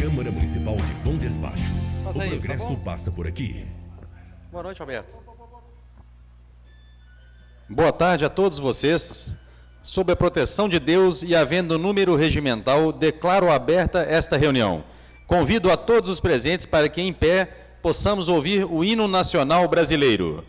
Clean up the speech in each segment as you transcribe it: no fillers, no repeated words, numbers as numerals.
Câmara Municipal de Bom Despacho. O aí, progresso tá passa por aqui. Boa noite, Alberto. Boa tarde a todos vocês. Sob a proteção de Deus e havendo número regimental, declaro aberta esta reunião. Convido a todos os presentes para que, em pé, possamos ouvir o hino nacional brasileiro.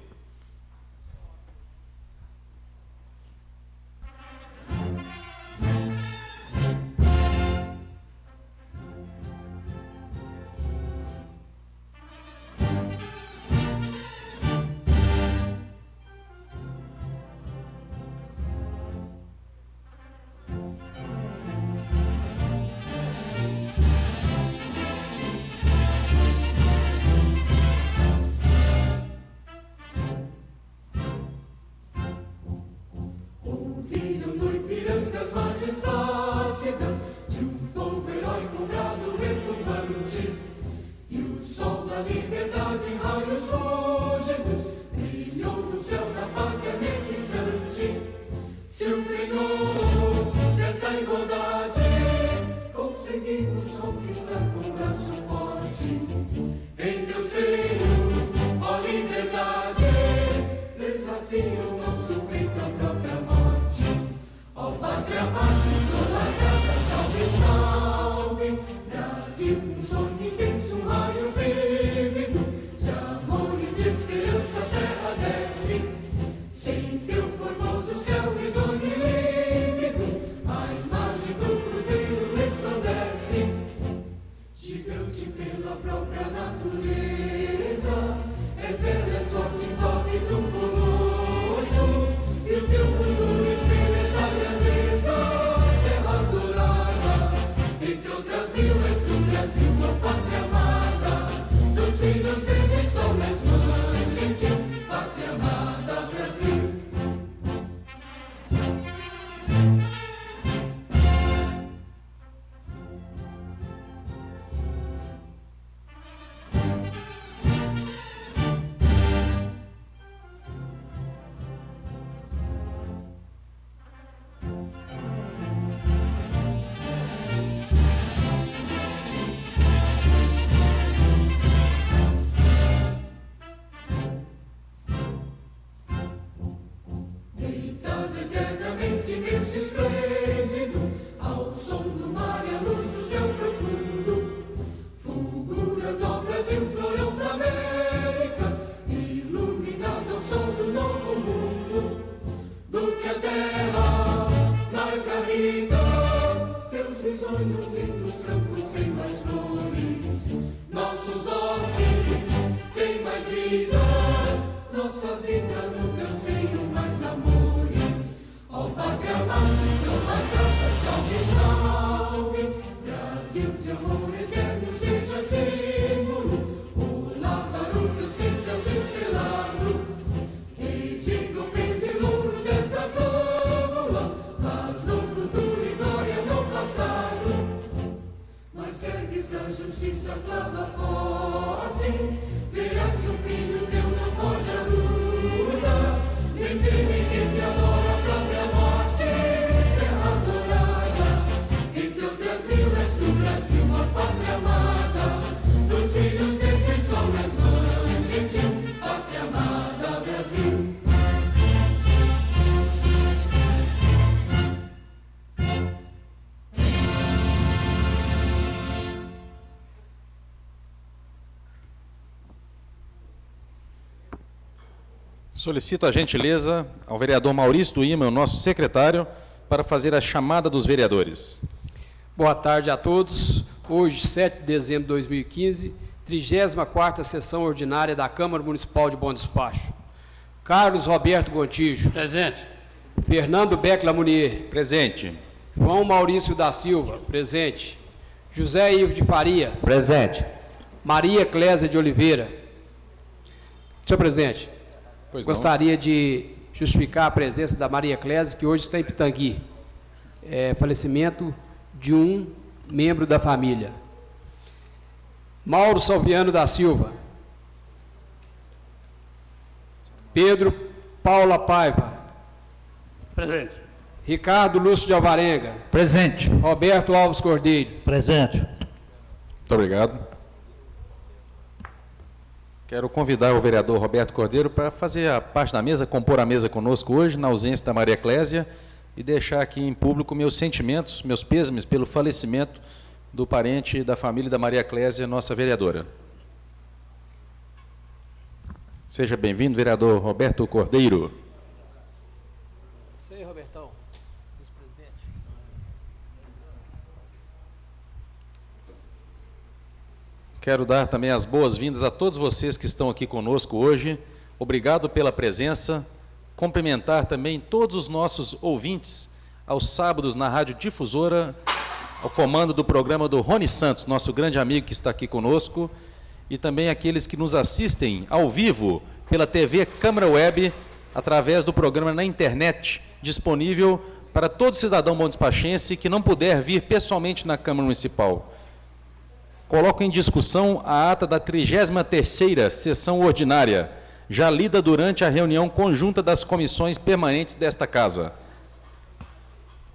Solicito a gentileza ao vereador Maurício Tuíma, o nosso secretário, para fazer a chamada dos vereadores. Boa tarde a todos. Hoje, 7 de dezembro de 2015, 34ª sessão ordinária da Câmara Municipal de Bom Despacho. Carlos Roberto Gontijo. Presente. Fernando Beck Lamounier. Presente. João Maurício da Silva. Presente. José Ivo de Faria. Presente. Maria Clésia de Oliveira. Senhor presidente, Gostaria de justificar a presença da Maria Clésia, que hoje está em Pitangui. Falecimento de um membro da família. Mauro Salviano da Silva. Pedro Paula Paiva. Presente. Ricardo Lúcio de Alvarenga. Presente. Roberto Alves Cordeiro. Presente. Muito obrigado. Quero convidar o vereador Roberto Cordeiro para fazer a parte da mesa, compor a mesa conosco hoje, na ausência da Maria Clésia, e deixar aqui em público meus sentimentos, meus pêsames pelo falecimento do parente da família da Maria Clésia, nossa vereadora. Seja bem-vindo, vereador Roberto Cordeiro. Sei, Robertão, vice-presidente. Quero dar também as boas-vindas a todos vocês que estão aqui conosco hoje. Obrigado pela presença. Cumprimentar também todos os nossos ouvintes aos sábados na Rádio Difusora, ao comando do programa do Rony Santos, nosso grande amigo que está aqui conosco, e também aqueles que nos assistem ao vivo pela TV Câmara Web, através do programa na internet, disponível para todo cidadão bondespachense que não puder vir pessoalmente na Câmara Municipal. Coloco em discussão a ata da 33ª sessão ordinária, já lida durante a reunião conjunta das comissões permanentes desta Casa.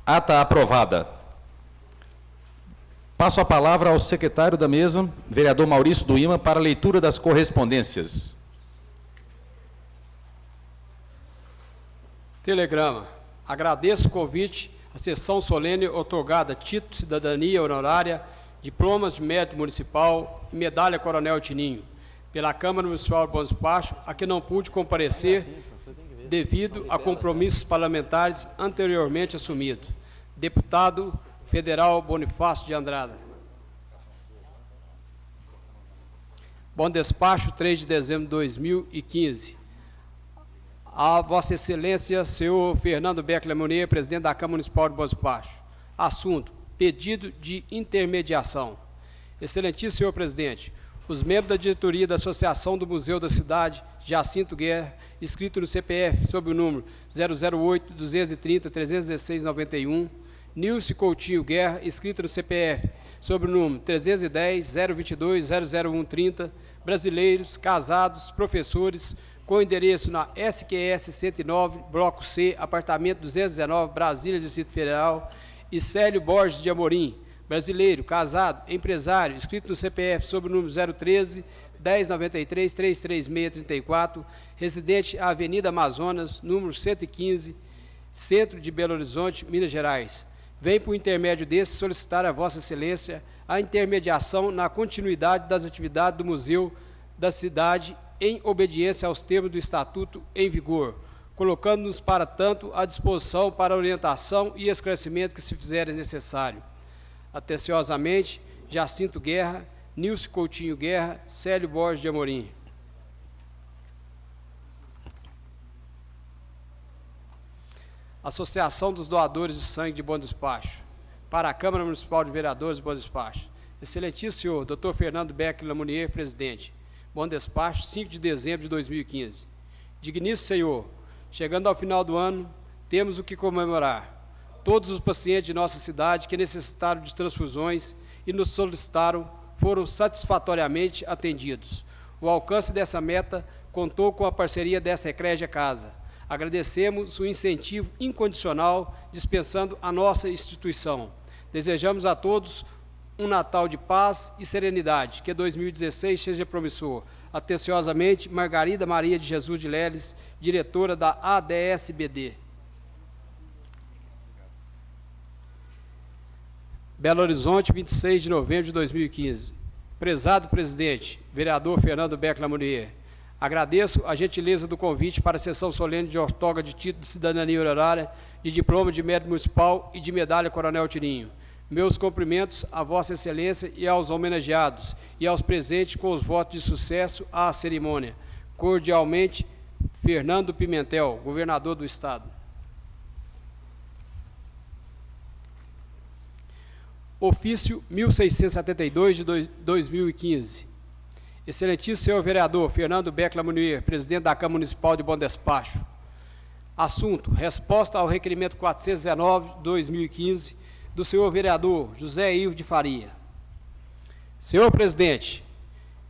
Ata aprovada. Passo a palavra ao secretário da mesa, vereador Maurício Duíma, para a leitura das correspondências. Telegrama. Agradeço o convite à sessão solene otorgada título de cidadania honorária, diplomas de mérito municipal e medalha Coronel Tininho, pela Câmara Municipal de Bom Despacho, a que não pude comparecer devido a compromissos parlamentares anteriormente assumidos. Deputado Federal Bonifácio de Andrada. Bom Despacho, 3 de dezembro de 2015. A Vossa Excelência, senhor Fernando Beck Lemonnier, presidente da Câmara Municipal de Bom Despacho. Assunto: pedido de intermediação. Excelentíssimo senhor presidente, os membros da diretoria da Associação do Museu da Cidade, Jacinto Guerra, inscrito no CPF sob o número 008-230-316-91, Nilce Coutinho Guerra, inscrito no CPF sob o número 310-022-00130, brasileiros, casados, professores, com endereço na SQS 109, Bloco C, apartamento 219, Brasília, Distrito Federal, e Célio Borges de Amorim, brasileiro, casado, empresário, inscrito no CPF sob o número 013-1093-336-34, residente à Avenida Amazonas, número 115, Centro de Belo Horizonte, Minas Gerais. Vem, por intermédio desse, solicitar a Vossa Excelência a intermediação na continuidade das atividades do Museu da Cidade em obediência aos termos do Estatuto em vigor, colocando-nos, para tanto, à disposição para orientação e esclarecimento que se fizerem necessário. Atenciosamente, Jacinto Guerra, Nilce Coutinho Guerra, Célio Borges de Amorim. Associação dos Doadores de Sangue de Bom Despacho. Para a Câmara Municipal de Vereadores de Bom Despacho. Excelentíssimo senhor Dr. Fernando Beck Lemonnier, presidente. Bom Despacho, 5 de dezembro de 2015. Digníssimo senhor, chegando ao final do ano, temos o que comemorar. Todos os pacientes de nossa cidade que necessitaram de transfusões e nos solicitaram foram satisfatoriamente atendidos. O alcance dessa meta contou com a parceria dessa egrégia casa. Agradecemos o incentivo incondicional dispensando a nossa instituição. Desejamos a todos um Natal de paz e serenidade, que 2016 seja promissor. Atenciosamente, Margarida Maria de Jesus de Leles, diretora da ADSBD. Belo Horizonte, 26 de novembro de 2015. Prezado presidente, vereador Fernando Beck Lemonnier, agradeço a gentileza do convite para a sessão solene de outorga de título de cidadania honorária, de diploma de mérito municipal e de medalha Coronel Tininho. Meus cumprimentos à Vossa Excelência e aos homenageados e aos presentes com os votos de sucesso à cerimônia. Cordialmente, Fernando Pimentel, governador do Estado. Ofício 1672 de 2015. Excelentíssimo senhor vereador Fernando Beck Lemonnier, presidente da Câmara Municipal de Bom Despacho. Assunto: resposta ao requerimento 419 de 2015 do senhor vereador José Ivo de Faria. Senhor presidente,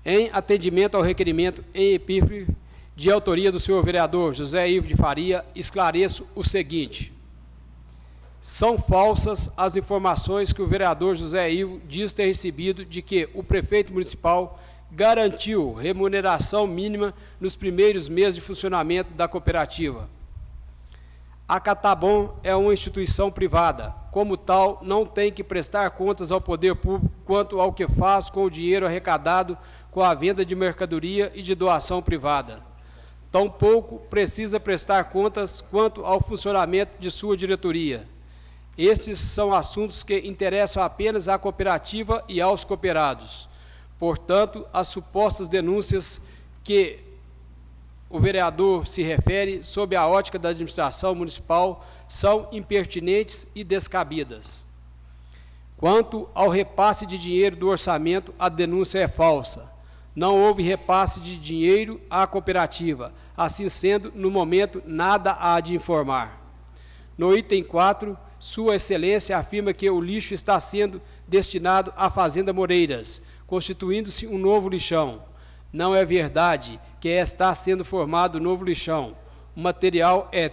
em atendimento ao requerimento em epígrafe de autoria do senhor vereador José Ivo de Faria, esclareço o seguinte. São falsas as informações que o vereador José Ivo diz ter recebido de que o prefeito municipal garantiu remuneração mínima nos primeiros meses de funcionamento da cooperativa. A Catabom é uma instituição privada. Como tal, não tem que prestar contas ao poder público quanto ao que faz com o dinheiro arrecadado com a venda de mercadoria e de doação privada. Tampouco precisa prestar contas quanto ao funcionamento de sua diretoria. Estes são assuntos que interessam apenas à cooperativa e aos cooperados. Portanto, as supostas denúncias que o vereador se refere, sob a ótica da administração municipal, são impertinentes e descabidas. Quanto ao repasse de dinheiro do orçamento, a denúncia é falsa. Não houve repasse de dinheiro à cooperativa. Assim sendo, no momento, nada há de informar. No item 4, Sua Excelência afirma que o lixo está sendo destinado à Fazenda Moreiras, constituindo-se um novo lixão. Não é verdade que está sendo formado novo lixão. O material é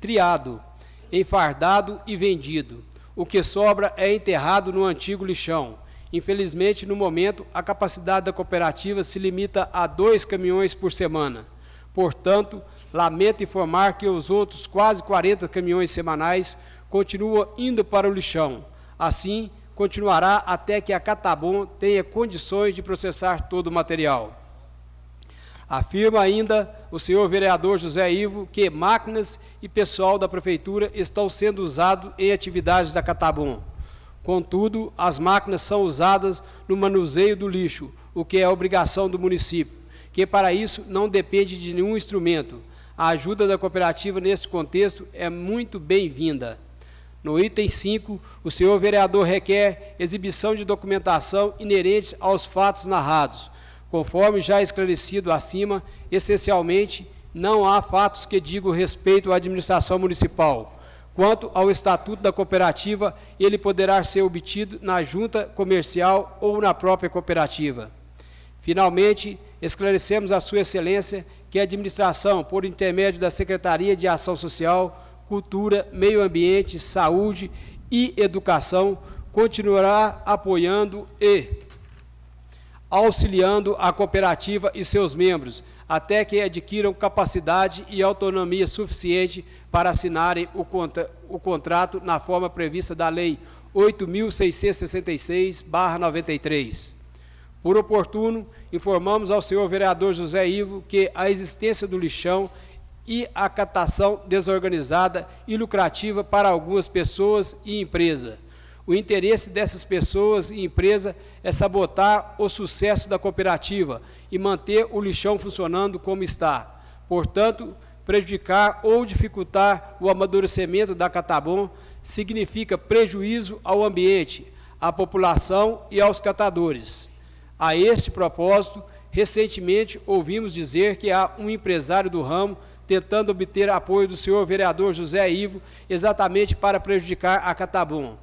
triado, enfardado e vendido. O que sobra é enterrado no antigo lixão. Infelizmente, no momento, a capacidade da cooperativa se limita a 2 caminhões por semana. Portanto, lamento informar que os outros quase 40 caminhões semanais continuam indo para o lixão. Assim, continuará até que a Catabom tenha condições de processar todo o material. Afirma ainda o senhor vereador José Ivo que máquinas e pessoal da prefeitura estão sendo usados em atividades da Catabom. Contudo, as máquinas são usadas no manuseio do lixo, o que é obrigação do município, que para isso não depende de nenhum instrumento. A ajuda da cooperativa nesse contexto é muito bem-vinda. No item 5, o senhor vereador requer exibição de documentação inerente aos fatos narrados. Conforme já esclarecido acima, essencialmente, não há fatos que digam respeito à administração municipal. Quanto ao estatuto da cooperativa, ele poderá ser obtido na junta comercial ou na própria cooperativa. Finalmente, esclarecemos a Sua Excelência que a administração, por intermédio da Secretaria de Ação Social, Cultura, Meio Ambiente, Saúde e Educação, continuará apoiando e auxiliando a cooperativa e seus membros, até que adquiram capacidade e autonomia suficiente para assinarem o contrato na forma prevista da Lei 8.666/93. Por oportuno, informamos ao senhor vereador José Ivo que a existência do lixão e a catação desorganizada e lucrativa para algumas pessoas e empresas. O interesse dessas pessoas e empresas é sabotar o sucesso da cooperativa e manter o lixão funcionando como está. Portanto, prejudicar ou dificultar o amadurecimento da Catabom significa prejuízo ao ambiente, à população e aos catadores. A este propósito, recentemente ouvimos dizer que há um empresário do ramo tentando obter apoio do senhor vereador José Ivo exatamente para prejudicar a Catabom.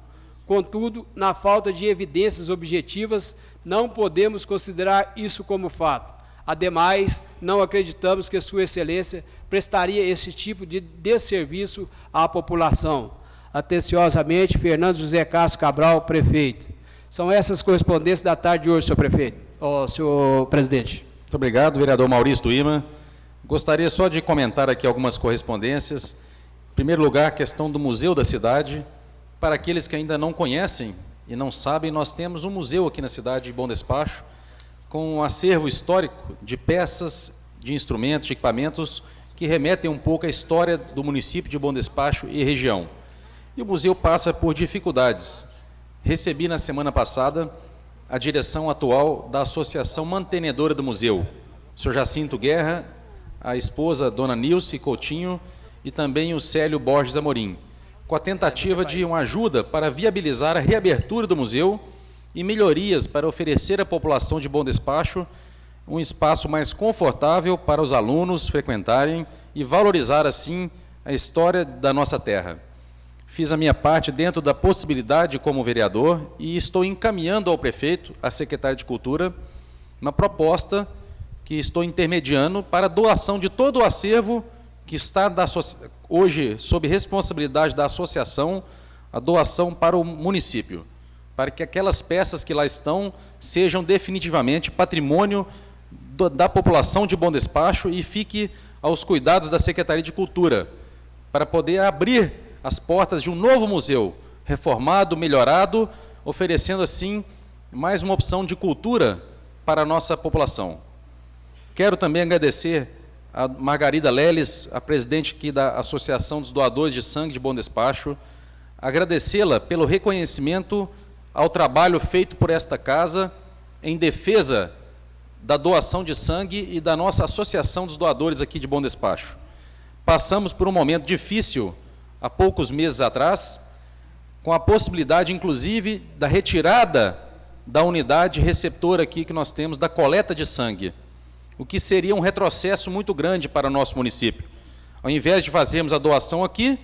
Contudo, na falta de evidências objetivas, não podemos considerar isso como fato. Ademais, não acreditamos que Sua Excelência prestaria esse tipo de desserviço à população. Atenciosamente, Fernando José Castro Cabral, prefeito. São essas correspondências da tarde de hoje, senhor prefeito. Senhor presidente. Muito obrigado, vereador Maurício Tuíma. Gostaria só de comentar aqui algumas correspondências. Em primeiro lugar, a questão do Museu da Cidade. Para aqueles que ainda não conhecem e não sabem, nós temos um museu aqui na cidade de Bom Despacho, com um acervo histórico de peças, de instrumentos, de equipamentos, que remetem um pouco à história do município de Bom Despacho e região. E o museu passa por dificuldades. Recebi na semana passada a direção atual da Associação Mantenedora do Museu, o senhor Jacinto Guerra, a esposa, dona Nilce Coutinho, e também o Célio Borges Amorim, com a tentativa de uma ajuda para viabilizar a reabertura do museu e melhorias para oferecer à população de Bom Despacho um espaço mais confortável para os alunos frequentarem e valorizar, assim, a história da nossa terra. Fiz a minha parte dentro da possibilidade como vereador e estou encaminhando ao prefeito, à secretária de Cultura, uma proposta que estou intermediando para a doação de todo o acervo que está hoje sob responsabilidade da associação, a doação para o município, para que aquelas peças que lá estão sejam definitivamente patrimônio da população de Bom Despacho e fique aos cuidados da Secretaria de Cultura, para poder abrir as portas de um novo museu, reformado, melhorado, oferecendo assim mais uma opção de cultura para a nossa população. Quero também agradecer a Margarida Leles, a presidente aqui da Associação dos Doadores de Sangue de Bom Despacho, agradecê-la pelo reconhecimento ao trabalho feito por esta casa em defesa da doação de sangue e da nossa Associação dos Doadores aqui de Bom Despacho. Passamos por um momento difícil há poucos meses atrás, com a possibilidade, inclusive, da retirada da unidade receptora aqui que nós temos da coleta de sangue, o que seria um retrocesso muito grande para o nosso município. Ao invés de fazermos a doação aqui,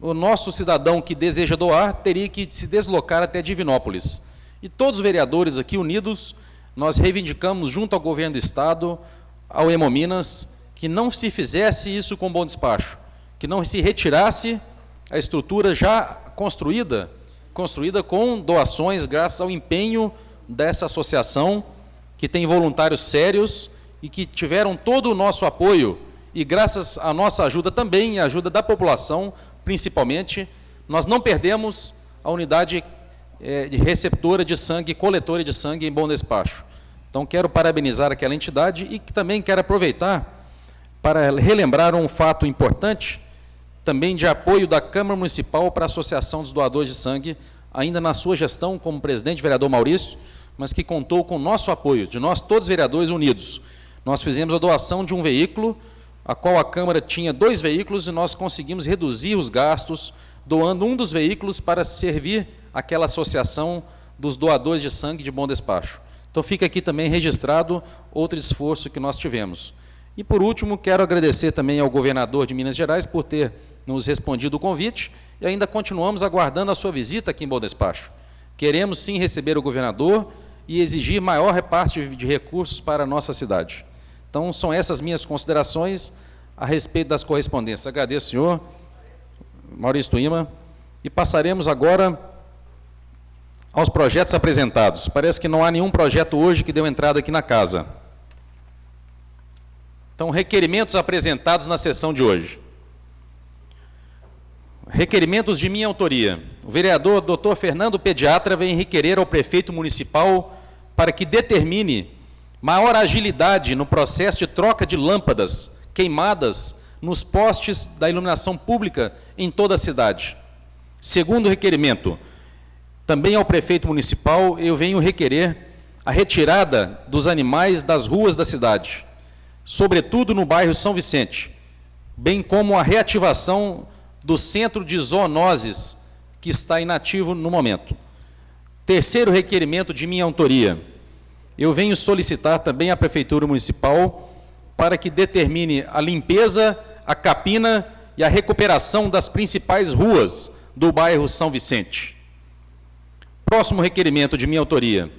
o nosso cidadão que deseja doar teria que se deslocar até Divinópolis. E todos os vereadores aqui unidos, nós reivindicamos junto ao governo do Estado, ao Hemominas, que não se fizesse isso com Bom Despacho, que não se retirasse a estrutura já construída com doações, graças ao empenho dessa associação, que tem voluntários sérios e que tiveram todo o nosso apoio, e graças à nossa ajuda também, e a ajuda da população, principalmente, nós não perdemos a unidade de receptora de sangue, coletora de sangue em Bom Despacho. Então, quero parabenizar aquela entidade e que também quero aproveitar para relembrar um fato importante, também de apoio da Câmara Municipal para a Associação dos Doadores de Sangue, ainda na sua gestão como presidente, vereador Maurício, mas que contou com o nosso apoio, de nós todos vereadores unidos. Nós fizemos a doação de um veículo, a qual a Câmara tinha 2 veículos, e nós conseguimos reduzir os gastos, doando um dos veículos para servir aquela associação dos doadores de sangue de Bom Despacho. Então, fica aqui também registrado outro esforço que nós tivemos. E, por último, quero agradecer também ao governador de Minas Gerais por ter nos respondido o convite, e ainda continuamos aguardando a sua visita aqui em Bom Despacho. Queremos, sim, receber o governador e exigir maior repasse de recursos para a nossa cidade. Então, são essas minhas considerações a respeito das correspondências. Agradeço, senhor Maurício Tuíma, e passaremos agora aos projetos apresentados. Parece que não há nenhum projeto hoje que deu entrada aqui na casa. Então, requerimentos apresentados na sessão de hoje. Requerimentos de minha autoria. O vereador Dr. Fernando Pediatra vem requerer ao prefeito municipal para que determine maior agilidade no processo de troca de lâmpadas queimadas nos postes da iluminação pública em toda a cidade. Segundo requerimento, também ao prefeito municipal, eu venho requerer a retirada dos animais das ruas da cidade, sobretudo no bairro São Vicente, bem como a reativação do centro de zoonoses, que está inativo no momento. Terceiro requerimento de minha autoria, eu venho solicitar também à Prefeitura Municipal para que determine a limpeza, a capina e a recuperação das principais ruas do bairro São Vicente. Próximo requerimento de minha autoria,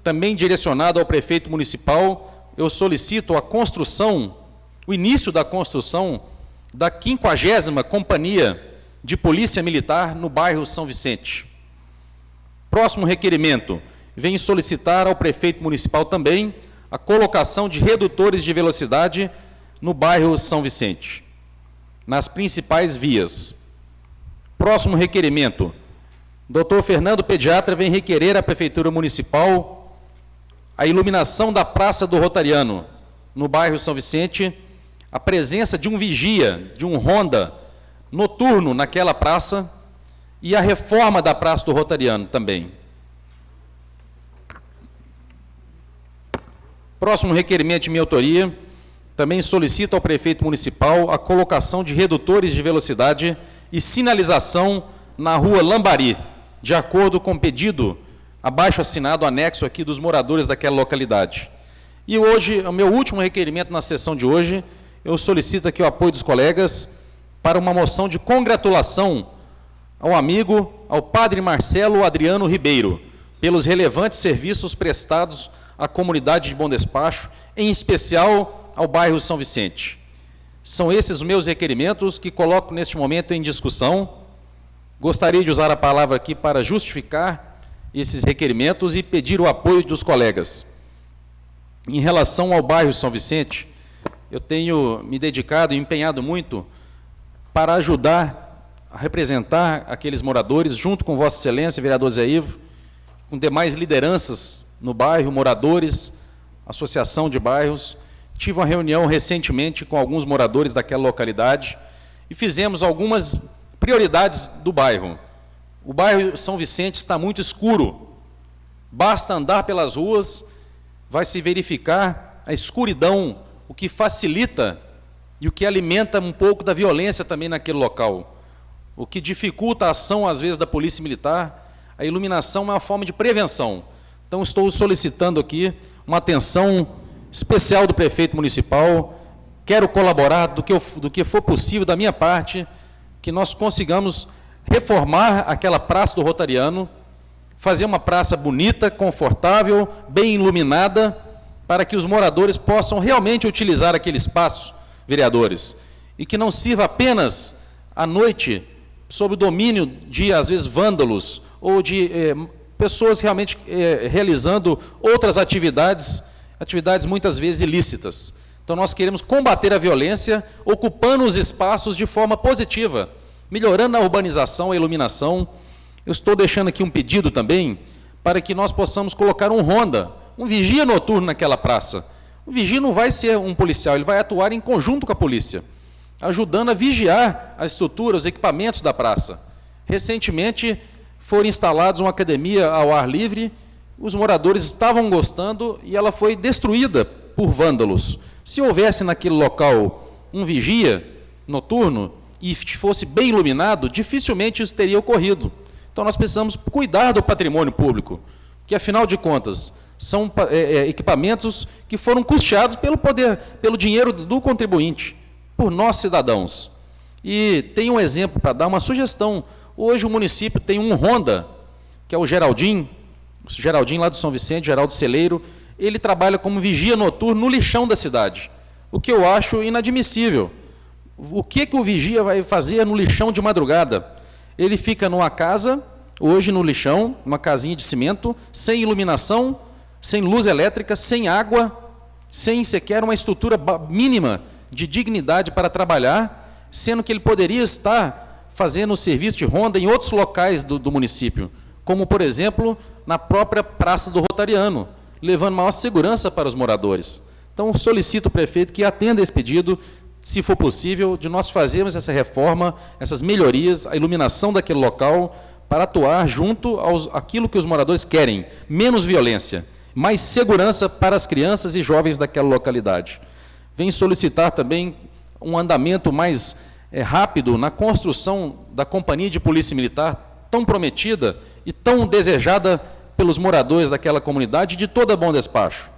também direcionado ao Prefeito Municipal, eu solicito a construção, o início da construção da 50ª Companhia de Polícia Militar no bairro São Vicente. Próximo requerimento, venho solicitar ao Prefeito Municipal também a colocação de redutores de velocidade no bairro São Vicente, nas principais vias. Próximo requerimento, Dr. Fernando Pediatra vem requerer à Prefeitura Municipal a iluminação da Praça do Rotariano, no bairro São Vicente, a presença de um vigia, de um ronda noturno naquela praça e a reforma da Praça do Rotariano também. Próximo requerimento de minha autoria, também solicito ao prefeito municipal a colocação de redutores de velocidade e sinalização na rua Lambari, de acordo com o pedido abaixo assinado anexo aqui dos moradores daquela localidade. E hoje, o meu último requerimento na sessão de hoje, eu solicito aqui o apoio dos colegas para uma moção de congratulação ao amigo, ao padre Marcelo Adriano Ribeiro, pelos relevantes serviços prestados à comunidade de Bom Despacho, em especial ao bairro São Vicente. São esses os meus requerimentos que coloco neste momento em discussão. Gostaria de usar a palavra aqui para justificar esses requerimentos e pedir o apoio dos colegas. Em relação ao bairro São Vicente, eu tenho me dedicado e empenhado muito para ajudar a representar aqueles moradores, junto com Vossa Excelência, vereador Zé Ivo, com demais lideranças no bairro, moradores, associação de bairros. Tive uma reunião recentemente com alguns moradores daquela localidade e fizemos algumas prioridades do bairro. O bairro São Vicente está muito escuro. Basta andar pelas ruas, vai se verificar a escuridão, o que facilita e o que alimenta um pouco da violência também naquele local. O que dificulta a ação, às vezes, da Polícia Militar. A iluminação é uma forma de prevenção. Então, estou solicitando aqui uma atenção especial do prefeito municipal. Quero colaborar do que for possível da minha parte, que nós consigamos reformar aquela Praça do Rotariano, fazer uma praça bonita, confortável, bem iluminada, para que os moradores possam realmente utilizar aquele espaço, vereadores, e que não sirva apenas à noite, sob o domínio de, às vezes, vândalos, ou de pessoas realmente realizando outras atividades muitas vezes ilícitas. Então, nós queremos combater a violência, ocupando os espaços de forma positiva, melhorando a urbanização, a iluminação. Eu estou deixando aqui um pedido também, para que nós possamos colocar um ronda, um vigia noturno naquela praça. O vigia não vai ser um policial, ele vai atuar em conjunto com a polícia, ajudando a vigiar a estrutura, os equipamentos da praça. Recentemente, foram instalados uma academia ao ar livre, os moradores estavam gostando e ela foi destruída por vândalos. Se houvesse naquele local um vigia noturno e fosse bem iluminado, dificilmente isso teria ocorrido. Então, nós precisamos cuidar do patrimônio público, que, afinal de contas, são equipamentos que foram custeados pelo dinheiro do contribuinte, por nós, cidadãos. E tem um exemplo para dar, uma sugestão. Hoje o município tem um ronda, que é o Geraldinho lá do São Vicente, Geraldo Celeiro. Ele trabalha como vigia noturno no lixão da cidade, o que eu acho inadmissível. O que o vigia vai fazer no lixão de madrugada? Ele fica numa casa, hoje no lixão, uma casinha de cimento, sem iluminação, sem luz elétrica, sem água, sem sequer uma estrutura mínima de dignidade para trabalhar, sendo que ele poderia estar fazendo o serviço de ronda em outros locais do município, como, por exemplo, na própria Praça do Rotariano, levando maior segurança para os moradores. Então, solicito o prefeito que atenda esse pedido, se for possível, de nós fazermos essa reforma, essas melhorias, a iluminação daquele local, para atuar junto àquilo que os moradores querem, menos violência, mais segurança para as crianças e jovens daquela localidade. Venho solicitar também um andamento mais rápido na construção da Companhia de Polícia Militar, tão prometida e tão desejada pelos moradores daquela comunidade e de toda Bom Despacho.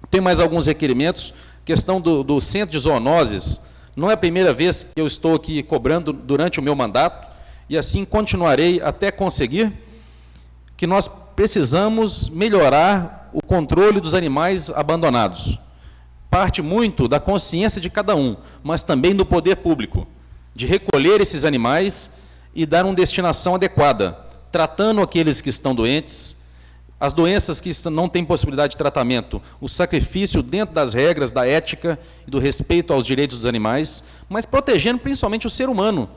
Tem mais alguns requerimentos. Questão do centro de zoonoses, não é a primeira vez que eu estou aqui cobrando durante o meu mandato, e assim continuarei até conseguir, que nós precisamos melhorar o controle dos animais abandonados. Parte muito da consciência de cada um, mas também do poder público, de recolher esses animais e dar uma destinação adequada, tratando aqueles que estão doentes, as doenças que não têm possibilidade de tratamento, o sacrifício dentro das regras da ética e do respeito aos direitos dos animais, mas protegendo principalmente o ser humano,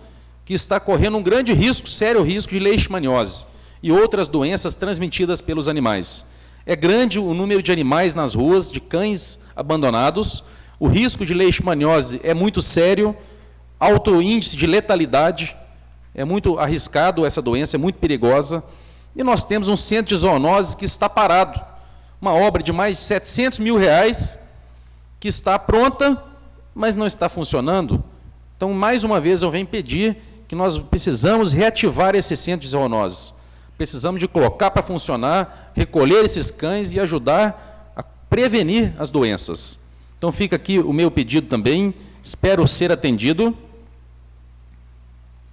que está correndo um grande risco, sério risco de leishmaniose e outras doenças transmitidas pelos animais. É grande o número de animais nas ruas, de cães abandonados, o risco de leishmaniose é muito sério, alto índice de letalidade, é muito arriscado essa doença, é muito perigosa. E nós temos um centro de zoonoses que está parado, uma obra de mais de R$700 mil, que está pronta, mas não está funcionando. Então, mais uma vez, eu venho pedir que nós precisamos reativar esse centro de zoonoses. Precisamos de colocar para funcionar, recolher esses cães e ajudar a prevenir as doenças. Então, fica aqui o meu pedido também, espero ser atendido.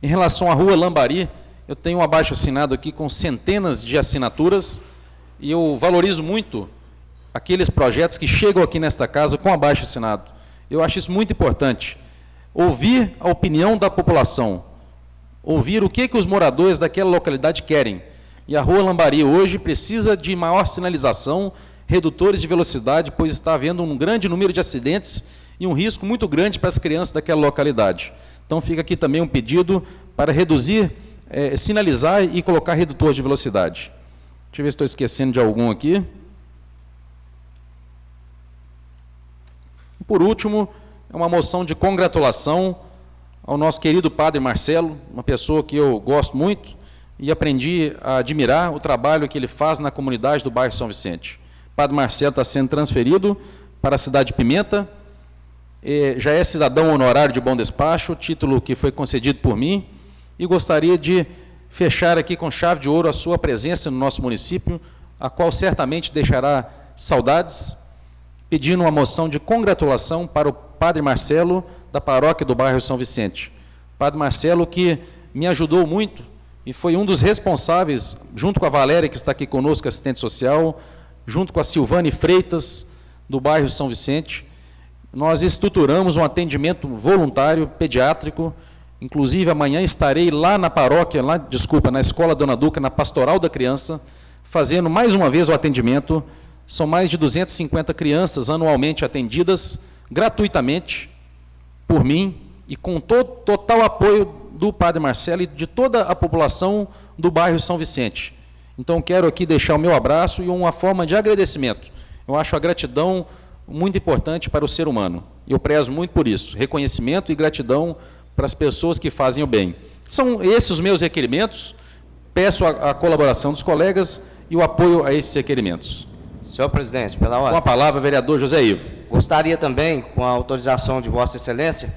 Em relação à Rua Lambari, eu tenho um abaixo-assinado aqui com centenas de assinaturas e eu valorizo muito aqueles projetos que chegam aqui nesta casa com abaixo-assinado. Eu acho isso muito importante. Ouvir a opinião da população, ouvir o que os moradores daquela localidade querem. E a Rua Lambari hoje precisa de maior sinalização, redutores de velocidade, pois está havendo um grande número de acidentes e um risco muito grande para as crianças daquela localidade. Então fica aqui também um pedido para reduzir, sinalizar e colocar redutor de velocidade. Deixa eu ver se estou esquecendo de algum aqui. E por último, é uma moção de congratulação ao nosso querido padre Marcelo, uma pessoa que eu gosto muito e aprendi a admirar o trabalho que ele faz na comunidade do bairro São Vicente. O padre Marcelo está sendo transferido para a cidade de Pimenta, já é cidadão honorário de Bom Despacho, título que foi concedido por mim, e gostaria de fechar aqui com chave de ouro a sua presença no nosso município, a qual certamente deixará saudades, pedindo uma moção de congratulação para o padre Marcelo, da paróquia do bairro São Vicente. Padre Marcelo, que me ajudou muito e foi um dos responsáveis, junto com a Valéria, que está aqui conosco, assistente social, junto com a Silvane Freitas, do bairro São Vicente, nós estruturamos um atendimento voluntário, pediátrico. Inclusive, amanhã estarei lá na paróquia, na Escola Dona Duca, na Pastoral da Criança, fazendo mais uma vez o atendimento. São mais de 250 crianças anualmente atendidas gratuitamente por mim e com total apoio do padre Marcelo e de toda a população do bairro São Vicente. Então, quero aqui deixar o meu abraço e uma forma de agradecimento. Eu acho a gratidão muito importante para o ser humano. Eu prezo muito por isso, reconhecimento e gratidão para as pessoas que fazem o bem. São esses os meus requerimentos, peço a colaboração dos colegas e o apoio a esses requerimentos. Senhor presidente, pela ordem. Com a palavra, vereador José Ivo. Gostaria também, com a autorização de Vossa Excelência,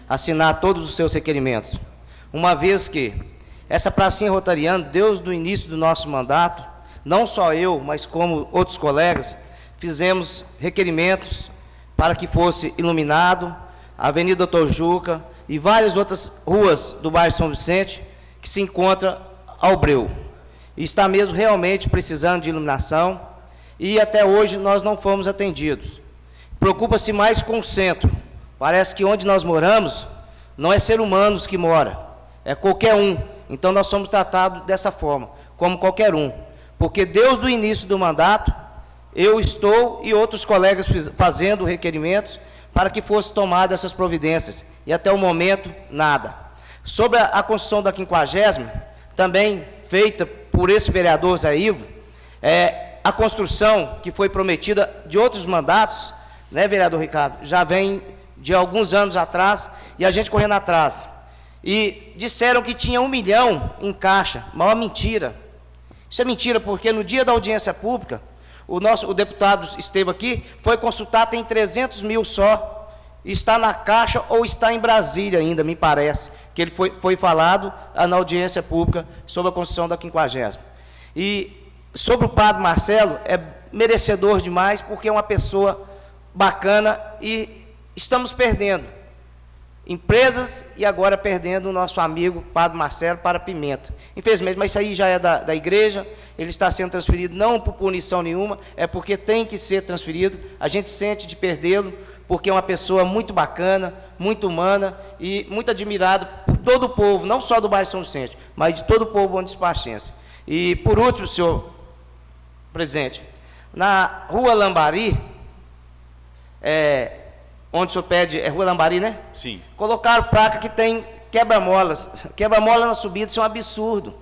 assinar todos os seus requerimentos, uma vez que essa pracinha rotariana, desde o início do nosso mandato, não só eu, mas como outros colegas, fizemos requerimentos para que fosse iluminado a Avenida Doutor Juca e várias outras ruas do bairro São Vicente que se encontra ao breu. E está mesmo realmente precisando de iluminação e até hoje nós não fomos atendidos. Preocupa-se mais com o centro. Parece que onde nós moramos não é ser humanos que mora, é qualquer um. Então nós somos tratados dessa forma, como qualquer um. Porque desde o início do mandato, eu estou e outros colegas fazendo requerimentos para que fossem tomadas essas providências. E até o momento, nada. Sobre a construção da 50ª, também feita por esse vereador Zé Ivo, a construção que foi prometida de outros mandatos, né, vereador Ricardo, já vem de alguns anos atrás, e a gente correndo atrás. E disseram que tinha 1 milhão em caixa, maior mentira. Isso é mentira, porque no dia da audiência pública, o deputado esteve aqui, foi consultar, tem 300 mil só, está na Caixa ou está em Brasília ainda, me parece, que ele foi falado na audiência pública sobre a construção da 50ª. E sobre o padre Marcelo, é merecedor demais, porque é uma pessoa bacana e estamos perdendo empresas e agora perdendo o nosso amigo padre Marcelo para Pimenta. Infelizmente, mas isso aí já é da igreja, ele está sendo transferido não por punição nenhuma, é porque tem que ser transferido, a gente sente de perdê-lo, porque é uma pessoa muito bacana, muito humana e muito admirado por todo o povo, não só do bairro São Vicente, mas de todo o povo bom despachense. E, por último, senhor presidente, na Rua Lambari, onde o senhor pede, é Rua Lambari, né? Sim. Colocaram placa que tem quebra-molas. Quebra-mola na subida, isso é um absurdo.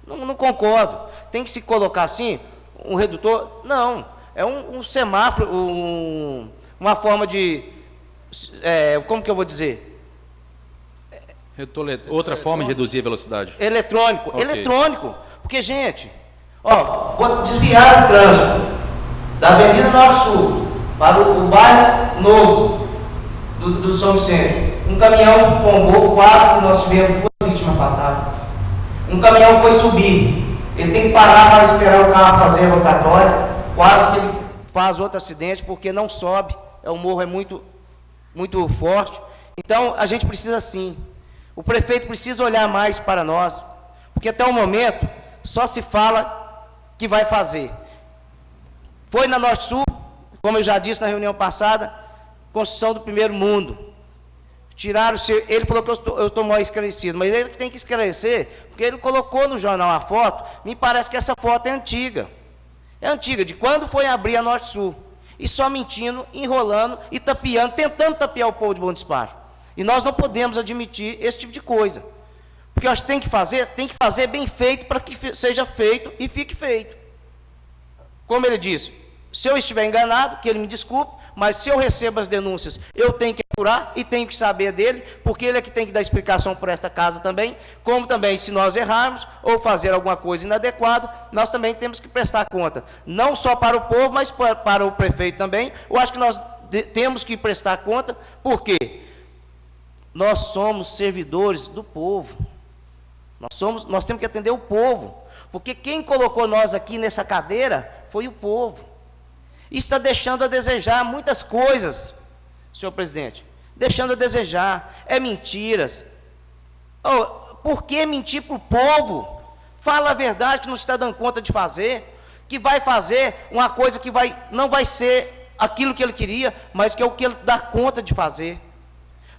Não concordo. Tem que se colocar assim, um redutor? Não. É um semáforo, uma forma de... como que eu vou dizer? Outra forma de reduzir a velocidade. Eletrônico. Okay. Eletrônico. Porque, gente, vou desviar o trânsito da Avenida Norte Sul para o bairro novo do São Vicente. Um caminhão tombou, quase que nós tivemos 2 vítimas fatais. Um caminhão foi subir, ele tem que parar para esperar o carro fazer a rotatória, quase que ele faz outro acidente, porque não sobe, o morro é muito, muito forte. Então, a gente precisa sim, o prefeito precisa olhar mais para nós, porque até o momento, só se fala que vai fazer. Foi na Norte Sul, como eu já disse na reunião passada, construção do primeiro mundo. Tiraram, ele falou que eu estou mal esclarecido, mas ele tem que esclarecer, porque ele colocou no jornal a foto, me parece que essa foto é antiga. É antiga, de quando foi abrir a Norte-Sul. E só mentindo, enrolando e tapeando, tentando tapear o povo de Bom Despacho. E nós não podemos admitir esse tipo de coisa. Porque eu acho que tem que fazer bem feito para que seja feito e fique feito. Como ele disse, se eu estiver enganado, que ele me desculpe, mas se eu recebo as denúncias, eu tenho que apurar e tenho que saber dele, porque ele é que tem que dar explicação por esta casa também, como também, se nós errarmos ou fazer alguma coisa inadequada, nós também temos que prestar conta, não só para o povo, mas para o prefeito também. Eu acho que nós temos que prestar conta, porque nós somos servidores do povo, nós temos que atender o povo, porque quem colocou nós aqui nessa cadeira foi o povo. E está deixando a desejar muitas coisas, senhor presidente. Deixando a desejar. É mentiras. Oh, por que mentir para o povo? Fala a verdade que não está dando conta de fazer. Que vai fazer uma coisa que não vai ser aquilo que ele queria, mas que é o que ele dá conta de fazer.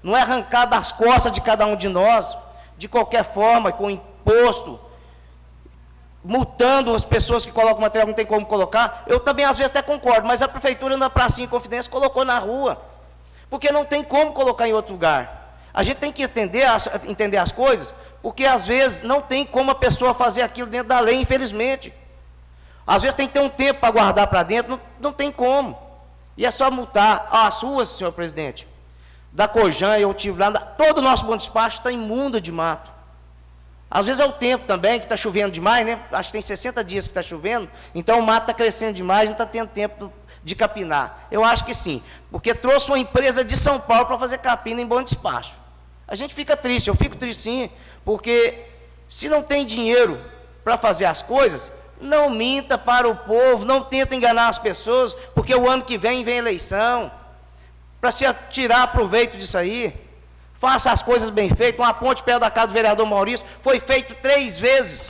Não é arrancar das costas de cada um de nós, de qualquer forma, com imposto, multando as pessoas que colocam material que não tem como colocar. Eu também às vezes até concordo, mas a prefeitura na pracinha em Confidência colocou na rua, porque não tem como colocar em outro lugar. A gente tem que entender as coisas, porque às vezes não tem como a pessoa fazer aquilo dentro da lei, infelizmente. Às vezes tem que ter um tempo para guardar para dentro, não tem como. E é só multar. As ruas, senhor presidente, da Cojan, eu tive lá, todo o nosso Bom Despacho está imundo de mato. Às vezes é o tempo também, que está chovendo demais, né? Acho que tem 60 dias que está chovendo, então o mato está crescendo demais, não está tendo tempo de capinar. Eu acho que sim, porque trouxe uma empresa de São Paulo para fazer capina em Bom Despacho. A gente fica triste, eu fico triste sim, porque se não tem dinheiro para fazer as coisas, não minta para o povo, não tenta enganar as pessoas, porque o ano que vem eleição, para se tirar proveito disso aí. Faça as coisas bem feitas. Uma ponte perto da casa do vereador Maurício foi feito 3 vezes,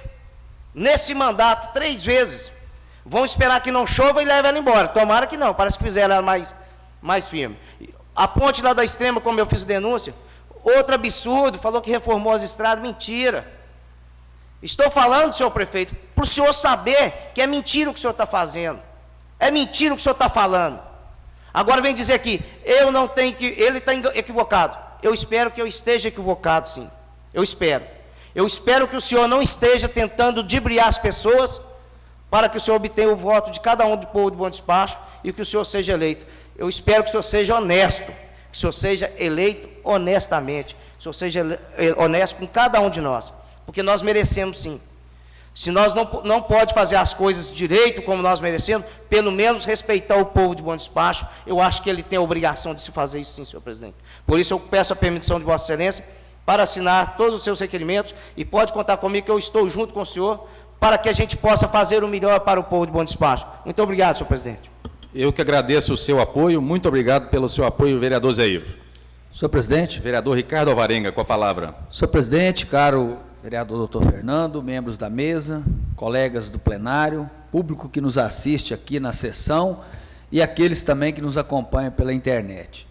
nesse mandato, 3 vezes. Vão esperar que não chova e leve ela embora. Tomara que não, parece que fizeram ela mais firme. A ponte lá da Extrema, como eu fiz denúncia, outro absurdo, falou que reformou as estradas, mentira. Estou falando, senhor prefeito, para o senhor saber que é mentira o que o senhor está fazendo. É mentira o que o senhor está falando. Agora vem dizer aqui, eu não tenho que, ele está equivocado. Eu espero que eu esteja equivocado, sim. Eu espero. Eu espero que o senhor não esteja tentando dibriar as pessoas para que o senhor obtenha o voto de cada um do povo de Bom Despacho e que o senhor seja eleito. Eu espero que o senhor seja honesto, que o senhor seja eleito honestamente, que o senhor seja honesto com cada um de nós, porque nós merecemos, sim. Se nós não pode fazer as coisas direito como nós merecemos, pelo menos respeitar o povo de Bom Despacho, eu acho que ele tem a obrigação de se fazer isso sim, senhor presidente. Por isso eu peço a permissão de Vossa Excelência para assinar todos os seus requerimentos e pode contar comigo que eu estou junto com o senhor para que a gente possa fazer o melhor para o povo de Bom Despacho. Muito obrigado, senhor presidente. Eu que agradeço o seu apoio, muito obrigado pelo seu apoio, vereador Zé Ivo. Senhor presidente. Vereador Ricardo Alvarenga, com a palavra. Senhor presidente, caro vereador doutor Fernando, membros da mesa, colegas do plenário, público que nos assiste aqui na sessão e aqueles também que nos acompanham pela internet.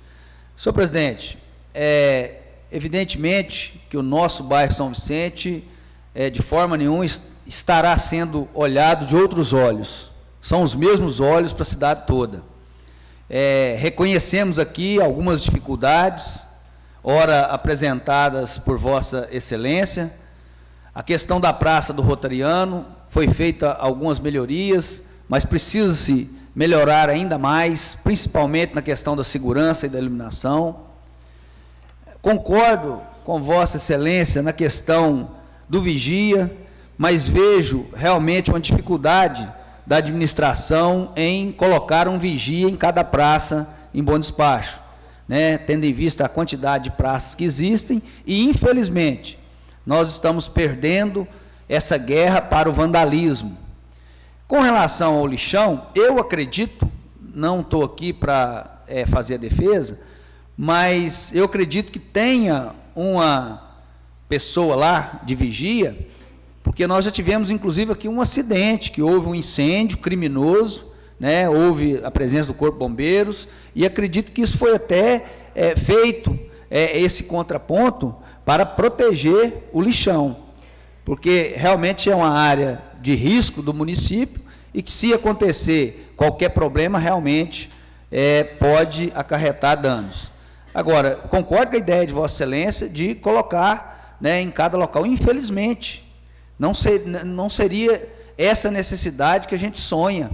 Senhor presidente, evidentemente que o nosso bairro São Vicente, de forma nenhuma, estará sendo olhado de outros olhos. São os mesmos olhos para a cidade toda. Reconhecemos aqui algumas dificuldades, ora apresentadas por Vossa Excelência. A questão da Praça do Rotariano, foi feita algumas melhorias, mas precisa-se melhorar ainda mais, principalmente na questão da segurança e da iluminação. Concordo com Vossa Excelência na questão do vigia, mas vejo realmente uma dificuldade da administração em colocar um vigia em cada praça em Bom Despacho, né? Tendo em vista a quantidade de praças que existem e, infelizmente, nós estamos perdendo essa guerra para o vandalismo. Com relação ao lixão, eu acredito, não estou aqui para fazer a defesa, mas eu acredito que tenha uma pessoa lá de vigia, porque nós já tivemos inclusive aqui um acidente, que houve um incêndio criminoso, né, houve a presença do Corpo de Bombeiros, e acredito que isso foi até feito, esse contraponto, para proteger o lixão, porque realmente é uma área de risco do município, e que se acontecer qualquer problema, realmente pode acarretar danos. Agora, concordo com a ideia de Vossa Excelência de colocar, né, em cada local. Infelizmente, não seria essa necessidade que a gente sonha.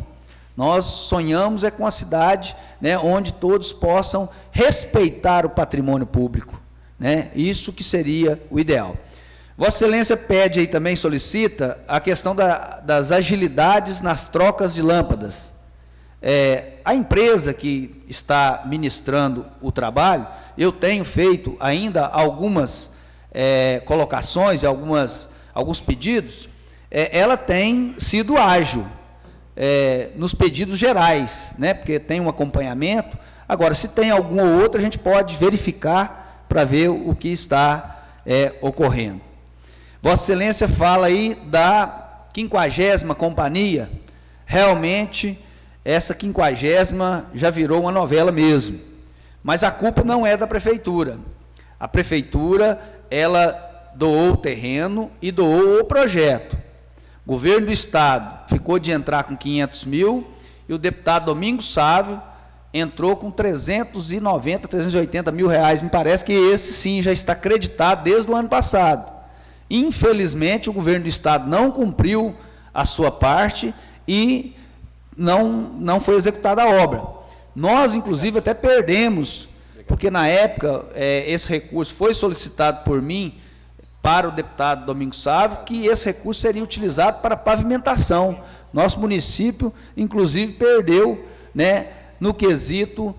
Nós sonhamos com a cidade, né, onde todos possam respeitar o patrimônio público, né? Isso que seria o ideal. Vossa Excelência pede aí também, solicita, a questão das agilidades nas trocas de lâmpadas. A empresa que está ministrando o trabalho, eu tenho feito ainda algumas colocações, alguns pedidos, ela tem sido ágil nos pedidos gerais, né, porque tem um acompanhamento. Agora, se tem algum ou outro, a gente pode verificar para ver o que está ocorrendo. Vossa Excelência fala aí da 50ª companhia. Realmente, essa 50ª já virou uma novela mesmo. Mas a culpa não é da Prefeitura. A Prefeitura, ela doou o terreno e doou o projeto. O governo do Estado ficou de entrar com 500 mil e o deputado Domingos Sávio entrou com 390, 380 mil reais. Me parece que esse sim já está acreditado desde o ano passado. Infelizmente, o governo do Estado não cumpriu a sua parte e não foi executada a obra. Nós, inclusive, até perdemos, porque na época esse recurso foi solicitado por mim para o deputado Domingos Sávio, que esse recurso seria utilizado para pavimentação. Nosso município, inclusive, perdeu, né, no quesito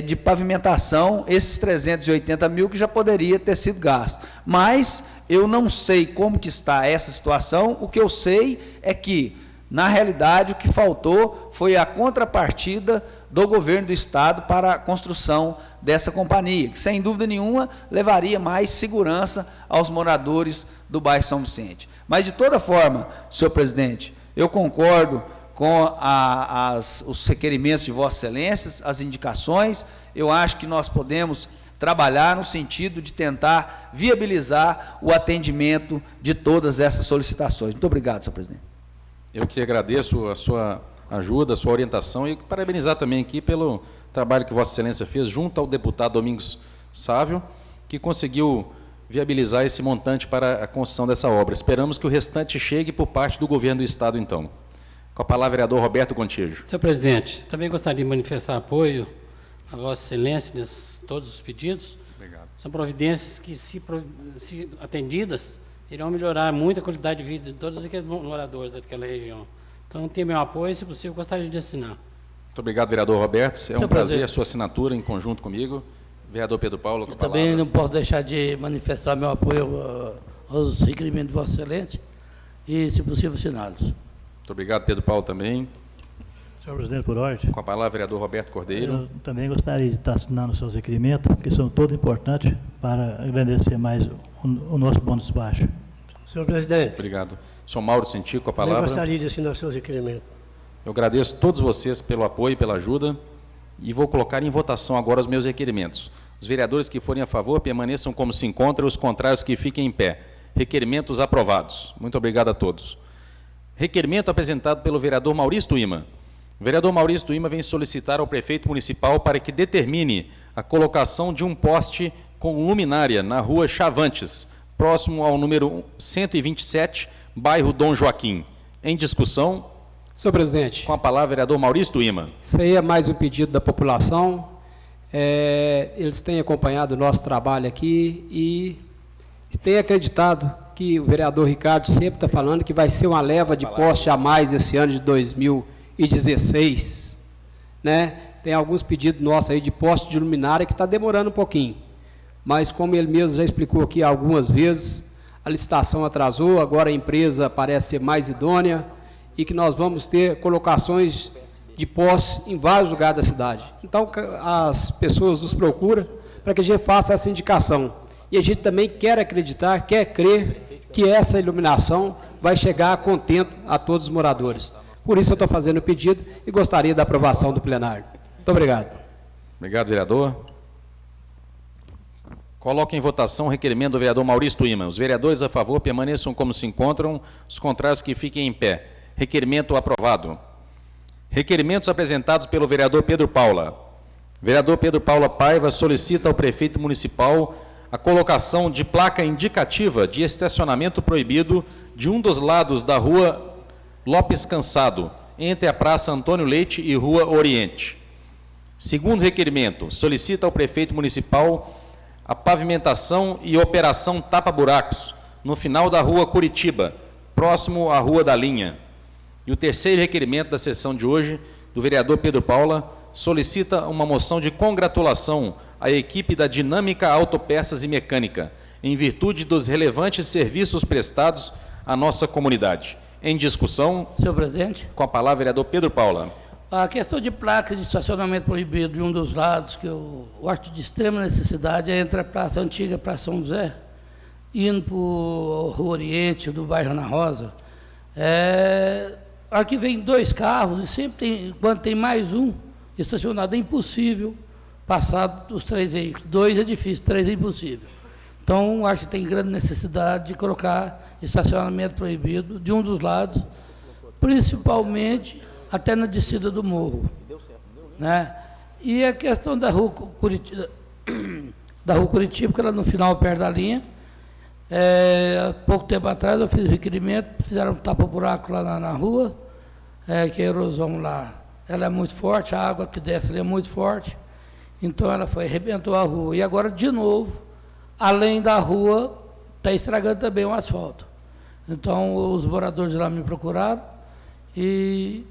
de pavimentação, esses 380 mil que já poderia ter sido gasto. Mas eu não sei como que está essa situação. O que eu sei é que, na realidade, o que faltou foi a contrapartida do governo do Estado para a construção dessa companhia, que, sem dúvida nenhuma, levaria mais segurança aos moradores do bairro São Vicente. Mas, de toda forma, senhor presidente, eu concordo com os requerimentos de Vossa Excelência, as indicações. Eu acho que nós podemos trabalhar no sentido de tentar viabilizar o atendimento de todas essas solicitações. Muito obrigado, senhor presidente. Eu que agradeço a sua ajuda, a sua orientação e parabenizar também aqui pelo trabalho que Vossa Excelência fez junto ao deputado Domingos Sávio, que conseguiu viabilizar esse montante para a construção dessa obra. Esperamos que o restante chegue por parte do governo do Estado, então. Com a palavra, vereador Roberto Gontijo. Senhor presidente, também gostaria de manifestar apoio a Vossa Excelência nesses todos os pedidos. Obrigado. São providências que, se atendidas, irão melhorar muito a qualidade de vida de todos aqueles moradores daquela região. Então, tem meu apoio e, se possível, gostaria de assinar. Muito obrigado, vereador Roberto. É um prazer a sua assinatura em conjunto comigo. Vereador Pedro Paulo, com a palavra. Também não posso deixar de manifestar meu apoio aos requerimentos de Vossa Excelência e, se possível, assiná-los. Muito obrigado, Pedro Paulo, também. Senhor presidente, por ordem. Com a palavra, vereador Roberto Cordeiro. Eu também gostaria de estar assinando os seus requerimentos, que são todos importantes para agradecer mais o nosso bom despacho. Senhor presidente. Obrigado. Senhor Mauro Sentico, com a palavra. Eu gostaria de assinar os seus requerimentos. Eu agradeço a todos vocês pelo apoio e pela ajuda e vou colocar em votação agora os meus requerimentos. Os vereadores que forem a favor permaneçam como se encontram, os contrários que fiquem em pé. Requerimentos aprovados. Muito obrigado a todos. Requerimento apresentado pelo vereador Maurício Tuima. O vereador Maurício Tuima vem solicitar ao prefeito municipal para que determine a colocação de um poste com luminária na rua Chavantes, próximo ao número 127, bairro Dom Joaquim. Em discussão. Senhor presidente. Com a palavra, vereador Maurício Tuima. Isso aí é mais um pedido da população. Eles têm acompanhado o nosso trabalho aqui e têm acreditado que o vereador Ricardo sempre está falando que vai ser uma leva de poste a mais esse ano de 2016. Né? Tem alguns pedidos nossos aí de poste de luminária que está demorando um pouquinho. Mas, como ele mesmo já explicou aqui algumas vezes, a licitação atrasou, agora a empresa parece ser mais idônea e que nós vamos ter colocações de poste em vários lugares da cidade. Então, as pessoas nos procuram para que a gente faça essa indicação. E a gente também quer acreditar, quer crer que essa iluminação vai chegar a contento a todos os moradores. Por isso eu estou fazendo o pedido e gostaria da aprovação do plenário. Muito obrigado. Obrigado, vereador. Coloco em votação o requerimento do vereador Maurício Tuíma. Os vereadores a favor permaneçam como se encontram, os contrários que fiquem em pé. Requerimento aprovado. Requerimentos apresentados pelo vereador Pedro Paula. Vereador Pedro Paula Paiva solicita ao prefeito municipal a colocação de placa indicativa de estacionamento proibido de um dos lados da rua Lopes Cansado, entre a Praça Antônio Leite e Rua Oriente. Segundo requerimento, solicita ao prefeito municipal a pavimentação e operação tapa-buracos no final da Rua Curitiba, próximo à Rua da Linha. E o terceiro requerimento da sessão de hoje, do vereador Pedro Paula, solicita uma moção de congratulação à equipe da Dinâmica Autopeças e Mecânica, em virtude dos relevantes serviços prestados à nossa comunidade. Em discussão, Senhor presidente. Com a palavra, vereador Pedro Paula. A questão de placa de estacionamento proibido de um dos lados, que eu acho de extrema necessidade, é entre a Praça Antiga e a Praça São José, indo para o Rua Oriente, do bairro Ana Rosa. Aqui vem 2 carros e sempre tem, quando tem mais um estacionado, é impossível passar os 3 veículos. 2 é difícil, 3 é impossível. Então, acho que tem grande necessidade de colocar estacionamento proibido de um dos lados, principalmente até na descida do morro. Né? E a questão da Rua Curitiba, que ela no final, perto da linha, há pouco tempo atrás eu fiz requerimento, fizeram um tapa-buraco lá na rua, que a erosão lá, ela é muito forte, a água que desce ali é muito forte, então ela arrebentou a rua. E agora, de novo, além da rua, está estragando também o asfalto. Então, os moradores lá me procuraram e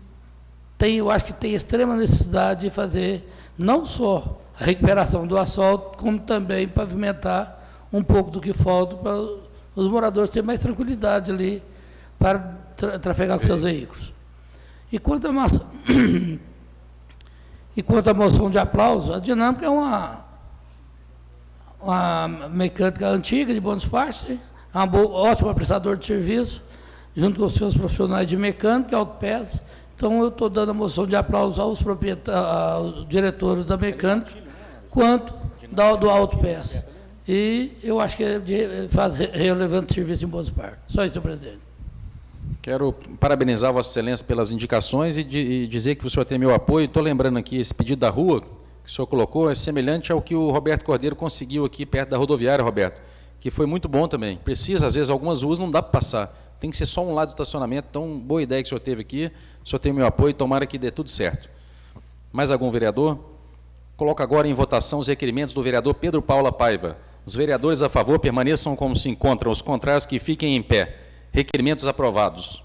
eu acho que tem extrema necessidade de fazer não só a recuperação do asfalto, como também pavimentar um pouco do que falta para os moradores terem mais tranquilidade ali para trafegar com seus veículos. E quanto à moção de aplauso, a Dinâmica é uma mecânica antiga de Bom Despacho, é uma ótima prestador de serviço, junto com os seus profissionais de mecânica e autopeças. Então, eu estou dando a moção de aplauso aos diretores da mecânica, quanto do autopeça. E eu acho que faz relevante serviço em Bom Despacho. Só isso, senhor presidente. Quero parabenizar Vossa Excelência pelas indicações e dizer que o senhor tem meu apoio. Estou lembrando aqui, esse pedido da rua que o senhor colocou é semelhante ao que o Roberto Cordeiro conseguiu aqui perto da rodoviária, Roberto, que foi muito bom também. Precisa, às vezes, algumas ruas não dá para passar. Tem que ser só um lado do estacionamento. Então, boa ideia que o senhor teve aqui. O senhor tem meu apoio, tomara que dê tudo certo. Mais algum vereador? Coloco agora em votação os requerimentos do vereador Pedro Paula Paiva. Os vereadores a favor permaneçam como se encontram, os contrários que fiquem em pé. Requerimentos aprovados.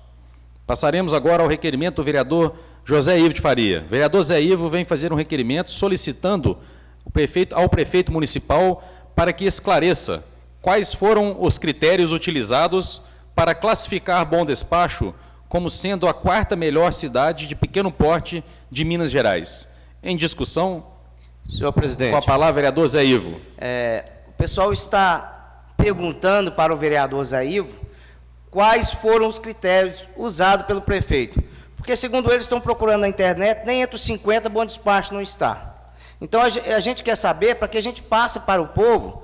Passaremos agora ao requerimento do vereador José Ivo de Faria. O vereador Zé Ivo vem fazer um requerimento solicitando ao prefeito municipal para que esclareça quais foram os critérios utilizados para classificar Bom Despacho como sendo a 4ª melhor cidade de pequeno porte de Minas Gerais. Em discussão, senhor presidente, com a palavra, vereador Zé Ivo. O pessoal está perguntando para o vereador Zé Ivo quais foram os critérios usados pelo prefeito. Porque, segundo eles, estão procurando na internet, nem entre os 50 Bom Despacho não está. Então, a gente quer saber, para que a gente passe para o povo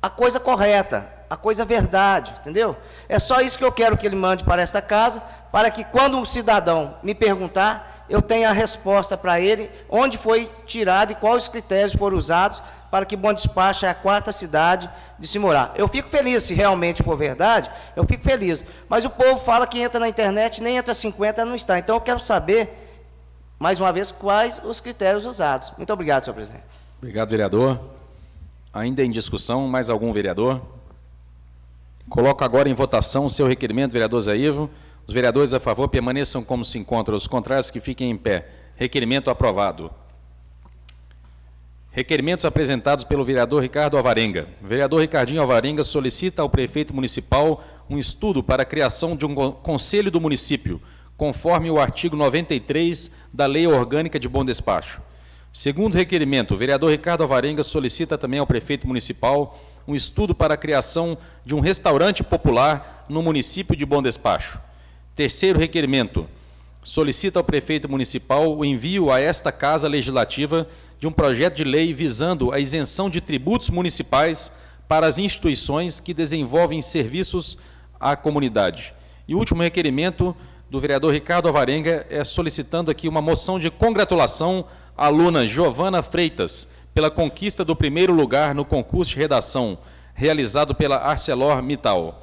a coisa correta, a coisa verdade, entendeu? É só isso que eu quero que ele mande para esta casa, para que quando um cidadão me perguntar, eu tenha a resposta para ele, onde foi tirado e quais os critérios foram usados para que Bom Despacho é a 4ª cidade de se morar. Eu fico feliz, se realmente for verdade, eu fico feliz. Mas o povo fala que entra na internet, nem entra 50, não está. Então, eu quero saber, mais uma vez, quais os critérios usados. Muito obrigado, senhor presidente. Obrigado, vereador. Ainda em discussão, mais algum vereador? Coloco agora em votação o seu requerimento, vereador Zé Ivo. Os vereadores a favor permaneçam como se encontram, os contrários que fiquem em pé. Requerimento aprovado. Requerimentos apresentados pelo vereador Ricardo Alvarenga. O vereador Ricardinho Alvarenga solicita ao prefeito municipal um estudo para a criação de um conselho do município, conforme o artigo 93 da Lei Orgânica de Bom Despacho. Segundo requerimento, o vereador Ricardo Alvarenga solicita também ao prefeito municipal um estudo para a criação de um restaurante popular no município de Bom Despacho. Terceiro requerimento, solicita ao prefeito municipal o envio a esta Casa Legislativa de um projeto de lei visando a isenção de tributos municipais para as instituições que desenvolvem serviços à comunidade. E o último requerimento do vereador Ricardo Alvarenga é solicitando aqui uma moção de congratulação à aluna Giovana Freitas pela conquista do primeiro lugar no concurso de redação realizado pela ArcelorMittal.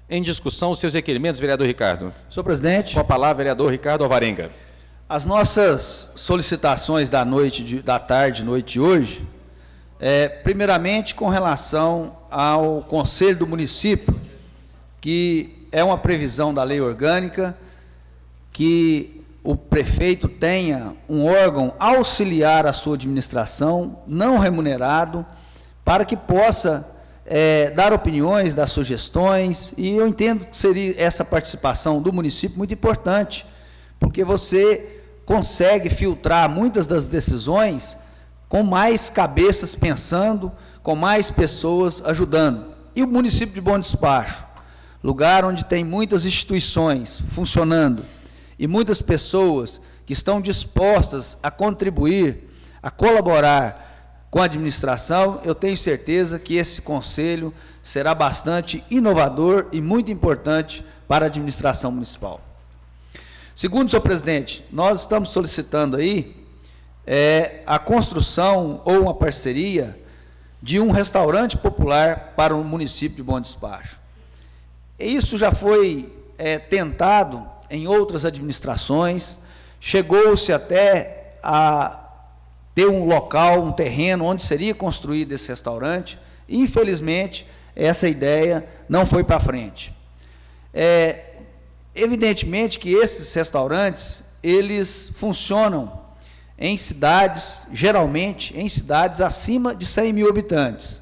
Em discussão, os seus requerimentos, vereador Ricardo. Senhor presidente, Com a palavra, vereador Ricardo Alvarenga. as nossas solicitações da tarde, noite de hoje, primeiramente com relação ao Conselho do Município, que é uma previsão da lei orgânica, que o prefeito tenha um órgão auxiliar à sua administração, não remunerado, para que possa dar opiniões, dar sugestões, e eu entendo que seria essa participação do município muito importante, porque você consegue filtrar muitas das decisões com mais cabeças pensando, com mais pessoas ajudando. E o município de Bom Despacho, lugar onde tem muitas instituições funcionando e muitas pessoas que estão dispostas a contribuir, a colaborar com a administração, eu tenho certeza que esse conselho será bastante inovador e muito importante para a administração municipal. Segundo, senhor presidente, nós estamos solicitando aí a construção ou uma parceria de um restaurante popular para o município de Bom Despacho. Isso já foi tentado em outras administrações, chegou-se até a ter um local, um terreno onde seria construído esse restaurante, e infelizmente essa ideia não foi para frente. Evidentemente que esses restaurantes, eles funcionam em cidades, geralmente em cidades acima de 100 mil habitantes,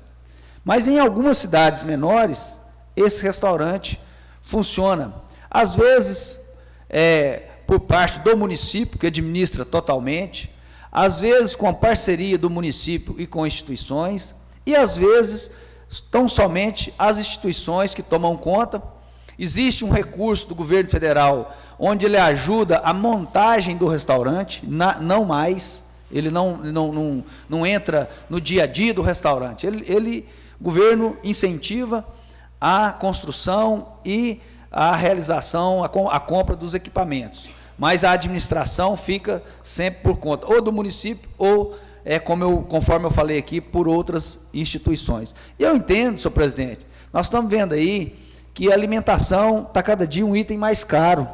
mas em algumas cidades menores, esse restaurante funciona, às vezes por parte do município, que administra totalmente, às vezes com a parceria do município e com instituições, e às vezes tão somente as instituições que tomam conta. Existe um recurso do governo federal, onde ele ajuda a montagem do restaurante, não mais, ele não entra no dia a dia do restaurante, o governo incentiva a construção e a realização, a compra dos equipamentos, mas a administração fica sempre por conta ou do município ou, conforme eu falei aqui, por outras instituições. E eu entendo, senhor presidente, nós estamos vendo aí que a alimentação está cada dia um item mais caro,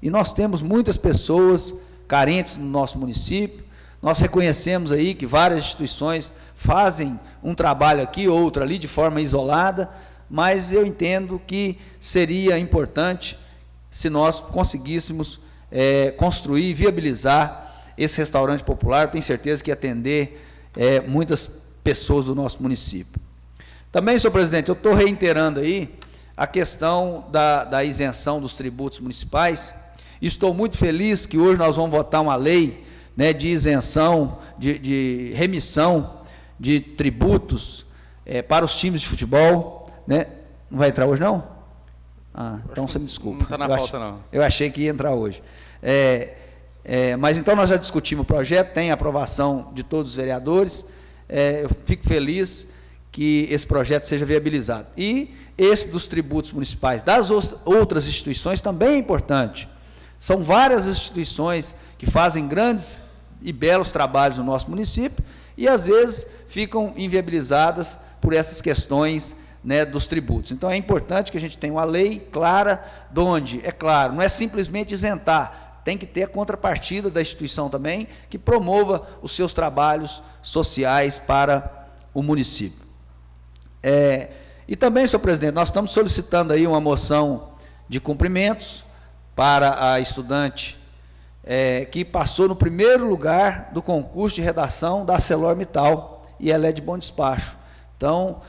e nós temos muitas pessoas carentes no nosso município. Nós reconhecemos aí que várias instituições fazem um trabalho aqui, outro ali, de forma isolada, mas eu entendo que seria importante se nós conseguíssemos construir, viabilizar esse restaurante popular. Eu tenho certeza que ia atender muitas pessoas do nosso município. Também, senhor presidente, eu estou reiterando aí a questão da isenção dos tributos municipais. Estou muito feliz que hoje nós vamos votar uma lei, de isenção, de remissão de tributos para os times de futebol. Não vai entrar hoje, não? Então você me desculpa. Não está na pauta, não. Eu achei que ia entrar hoje. Mas então nós já discutimos o projeto, tem a aprovação de todos os vereadores. Eu fico feliz que esse projeto seja viabilizado. E esse dos tributos municipais das outras instituições também é importante. São várias instituições que fazem grandes e belos trabalhos no nosso município e, às vezes, ficam inviabilizadas por essas questões, dos tributos. Então, é importante que a gente tenha uma lei clara, onde, é claro, não é simplesmente isentar, tem que ter a contrapartida da instituição também, que promova os seus trabalhos sociais para o município. E também, senhor presidente, nós estamos solicitando aí uma moção de cumprimentos para a estudante que passou no primeiro lugar do concurso de redação da ArcelorMittal, e ela é de Bom Despacho. Então,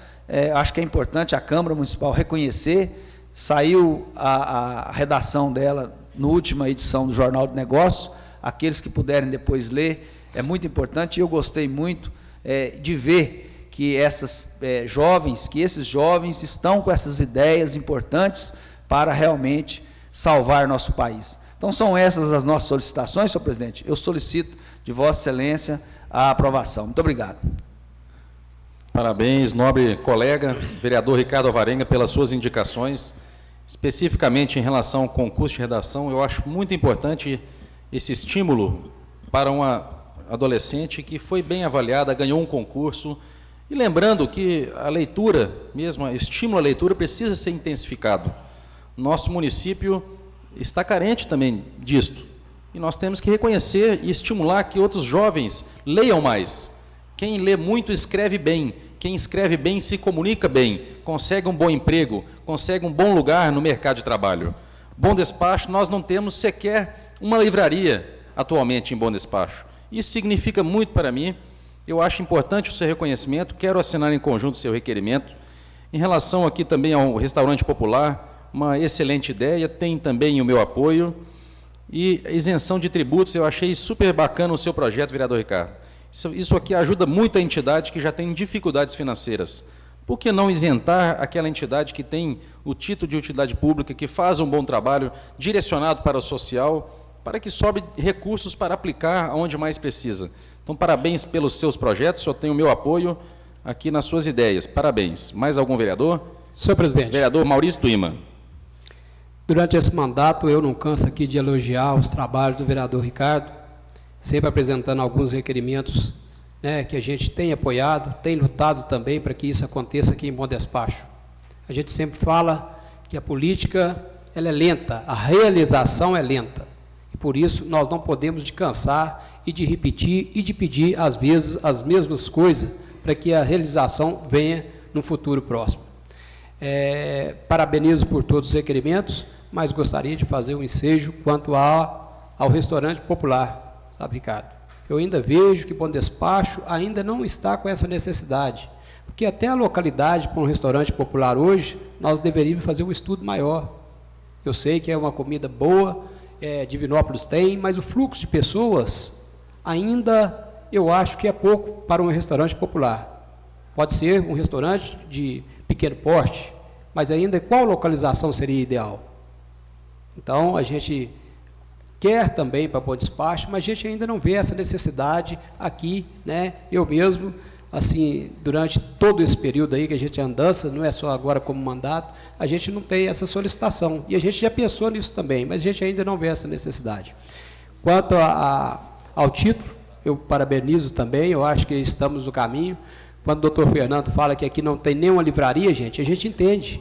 acho que é importante a Câmara Municipal reconhecer. Saiu a redação dela na última edição do Jornal do Negócio, aqueles que puderem depois ler, é muito importante, e eu gostei muito de ver que esses jovens estão com essas ideias importantes para realmente salvar nosso país. Então, são essas as nossas solicitações, senhor presidente. Eu solicito de Vossa Excelência a aprovação. Muito obrigado. Parabéns, nobre colega, vereador Ricardo Alvarenga, pelas suas indicações, especificamente em relação ao concurso de redação. Eu acho muito importante esse estímulo para uma adolescente que foi bem avaliada, ganhou um concurso. E lembrando que a leitura, mesmo o estímulo à leitura, precisa ser intensificado. Nosso município está carente também disto. E nós temos que reconhecer e estimular que outros jovens leiam mais. Quem lê muito escreve bem. Quem escreve bem se comunica bem, consegue um bom emprego, consegue um bom lugar no mercado de trabalho. Bom Despacho, nós não temos sequer uma livraria atualmente em Bom Despacho. Isso significa muito para mim. Eu acho importante o seu reconhecimento, quero assinar em conjunto o seu requerimento. Em relação aqui também ao restaurante popular, uma excelente ideia, tem também o meu apoio. E a isenção de tributos, eu achei super bacana o seu projeto, vereador Ricardo. Isso aqui ajuda muito a entidade que já tem dificuldades financeiras. Por que não isentar aquela entidade que tem o título de utilidade pública, que faz um bom trabalho direcionado para o social, para que sobre recursos para aplicar onde mais precisa? Então, parabéns pelos seus projetos, eu tenho o meu apoio aqui nas suas ideias. Parabéns. Mais algum vereador? Senhor presidente. Vereador Maurício Tuima. Durante esse mandato, eu não canso aqui de elogiar os trabalhos do vereador Ricardo, sempre apresentando alguns requerimentos, né, que a gente tem apoiado, tem lutado também para que isso aconteça aqui em Bom Despacho. A gente sempre fala que a política ela é lenta, a realização é lenta. E por isso nós não podemos descansar e de repetir e de pedir, às vezes, as mesmas coisas para que a realização venha no futuro próximo. Parabenizo por todos os requerimentos, mas gostaria de fazer um ensejo quanto ao restaurante popular, sabe, Ricardo? Eu ainda vejo que Bom Despacho ainda não está com essa necessidade, porque até a localidade para um restaurante popular hoje, nós deveríamos fazer um estudo maior. Eu sei que é uma comida boa, Divinópolis tem, mas o fluxo de pessoas ainda, eu acho que é pouco para um restaurante popular. Pode ser um restaurante de pequeno porte, mas ainda qual localização seria ideal? Então, a gente quer também para Bom Despacho, mas a gente ainda não vê essa necessidade aqui, né? Eu mesmo, assim, durante todo esse período aí que a gente andança, não é só agora como mandato, a gente não tem essa solicitação. E a gente já pensou nisso também, mas a gente ainda não vê essa necessidade. Quanto ao título, eu parabenizo também, eu acho que estamos no caminho. Quando o doutor Fernando fala que aqui não tem nenhuma livraria, a gente entende.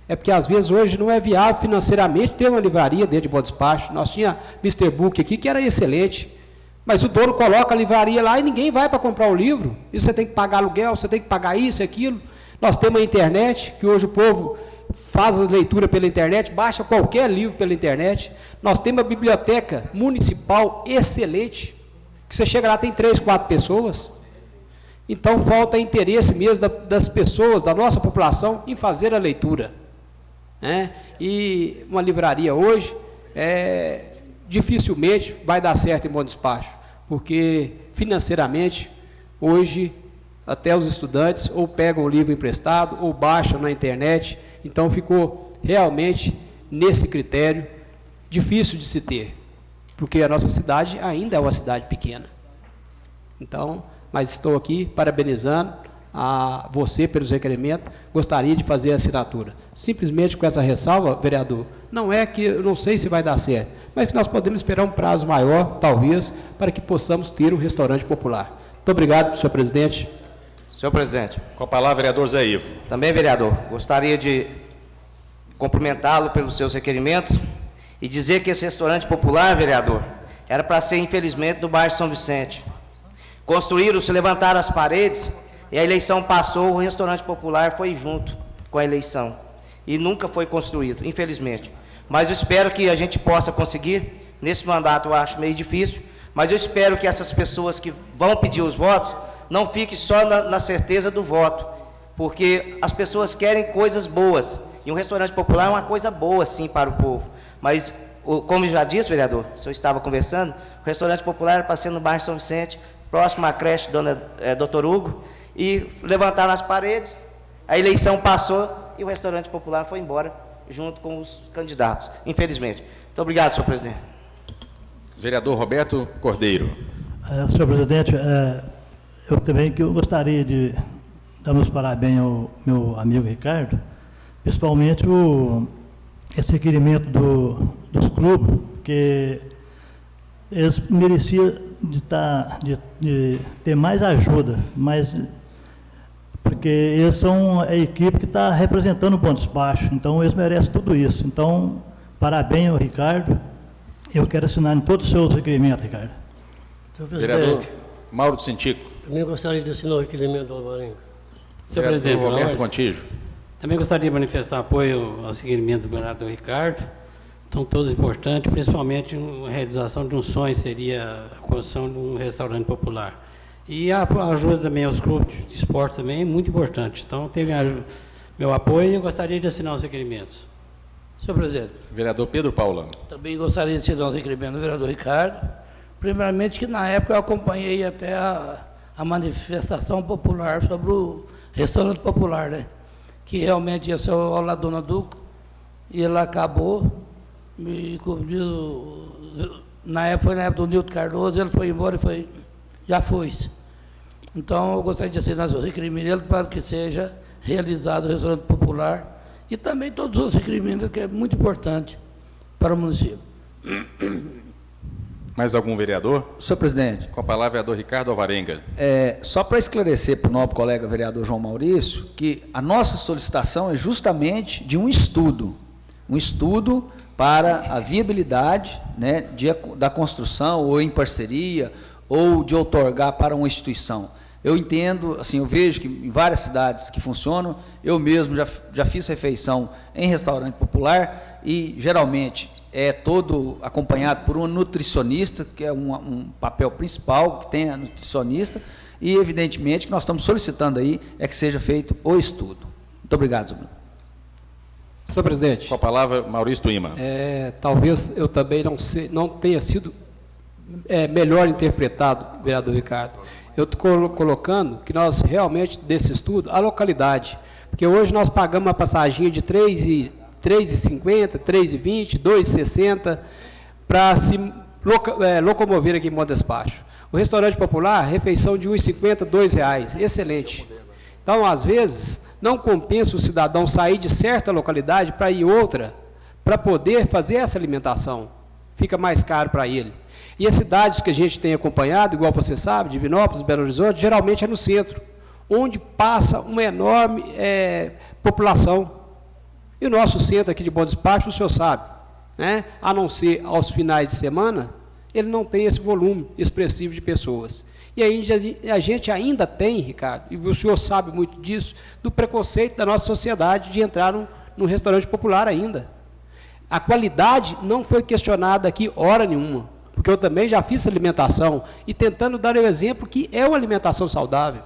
É porque, às vezes, hoje não é viável financeiramente ter uma livraria dentro de Bom Despacho. Nós tínhamos Mr. Book aqui, que era excelente, mas o dono coloca a livraria lá e ninguém vai para comprar o livro. E você tem que pagar aluguel, você tem que pagar isso e aquilo. Nós temos a internet, que hoje o povo faz a leitura pela internet, baixa qualquer livro pela internet. Nós temos a biblioteca municipal excelente, que você chega lá, tem 3, 4 pessoas. Então, falta interesse mesmo das pessoas, da nossa população, em fazer a leitura. E uma livraria hoje, dificilmente vai dar certo em Bom Despacho, porque, financeiramente, hoje, até os estudantes ou pegam o livro emprestado, ou baixam na internet. Então, ficou realmente, nesse critério, difícil de se ter, porque a nossa cidade ainda é uma cidade pequena. Então, mas estou aqui parabenizando a você pelos requerimentos, gostaria de fazer a assinatura. Simplesmente com essa ressalva, vereador, não é que eu não sei se vai dar certo, mas que nós podemos esperar um prazo maior, talvez, para que possamos ter um restaurante popular. Muito obrigado, senhor presidente. Senhor presidente. Com a palavra, vereador Zé Ivo. Também, vereador, gostaria de cumprimentá-lo pelos seus requerimentos e dizer que esse restaurante popular, vereador, era para ser, infelizmente, no bairro São Vicente. Construíram, se levantaram as paredes, e a eleição passou, o restaurante popular foi junto com a eleição. E nunca foi construído, infelizmente. Mas eu espero que a gente possa conseguir, nesse mandato eu acho meio difícil, mas eu espero que essas pessoas que vão pedir os votos, não fiquem só na certeza do voto, porque as pessoas querem coisas boas, e um restaurante popular é uma coisa boa, sim, para o povo. Mas, como já disse, vereador, o senhor estava conversando, o restaurante popular era para ser no bairro São Vicente, próximo à creche Dr. Hugo, e levantaram as paredes, a eleição passou e o restaurante popular foi embora junto com os candidatos, infelizmente. Muito obrigado, senhor presidente. Vereador Roberto Cordeiro. Senhor presidente, eu também gostaria de dar meus parabéns ao meu amigo Ricardo, principalmente esse requerimento dos clubes, que eles mereciam de ter mais ajuda, porque eles são a equipe que está representando o Bom Despacho, então eles merecem tudo isso. Então, parabéns ao Ricardo. Eu quero assinar em todos os seus requerimentos, Ricardo. Vereador Mauro de Cintico. Também gostaria de assinar o requerimento do Alvarenga. Senhor presidente, Roberto Contígio. também gostaria de manifestar apoio ao requerimento do governador Ricardo. São todos importantes, principalmente a realização de um sonho seria a construção de um restaurante popular. E a ajuda também aos clubes de esporte também é muito importante. Então, teve meu apoio e eu gostaria de assinar os requerimentos. Senhor presidente. Vereador Pedro Paula. Também gostaria de assinar os requerimentos do vereador Ricardo. Primeiramente, que na época eu acompanhei até a manifestação popular sobre o restaurante popular, né? Que realmente ia ser ao lado da Dona Duco, e ele acabou, e, como diz, na época do Nilton Cardoso, ele foi embora e já foi-se. Então, eu gostaria de assinar os requerimentos para que seja realizado o restaurante popular e também todos os requerimentos, que é muito importante para o município. Mais algum vereador? Senhor presidente. Com a palavra, vereador Ricardo Alvarenga. Só para esclarecer para o nobre colega vereador João Maurício, que a nossa solicitação é justamente de um estudo para a viabilidade, né, da construção, ou em parceria, ou de outorgar para uma instituição. Eu entendo, assim, eu vejo que em várias cidades que funcionam, eu mesmo já fiz refeição em restaurante popular e, geralmente, é todo acompanhado por um nutricionista, que é um papel principal que tem a nutricionista, e, evidentemente, que nós estamos solicitando aí é que seja feito o estudo. Muito obrigado, senhor. Senhor presidente. Com a palavra, Maurício Tuima. Talvez eu também não tenha sido melhor interpretado, vereador Ricardo. Eu estou colocando que nós realmente, desse estudo, a localidade, porque hoje nós pagamos uma passagem de R$ 3,50, R$ 3,20, R$ 2,60 para se locomover aqui em Bom Despacho. O restaurante popular, refeição de R$ 1,50, R$ 2,00, excelente. Então, às vezes, não compensa o cidadão sair de certa localidade para ir outra, para poder fazer essa alimentação. Fica mais caro para ele. E as cidades que a gente tem acompanhado, igual você sabe, Divinópolis, Belo Horizonte, geralmente é no centro, onde passa uma enorme população. E o nosso centro aqui de Bom Despacho, o senhor sabe, né? A não ser aos finais de semana, ele não tem esse volume expressivo de pessoas. E aí a gente ainda tem, Ricardo, e o senhor sabe muito disso, do preconceito da nossa sociedade de entrar num restaurante popular ainda. A qualidade não foi questionada aqui hora nenhuma, porque eu também já fiz alimentação e tentando dar o exemplo que é uma alimentação saudável.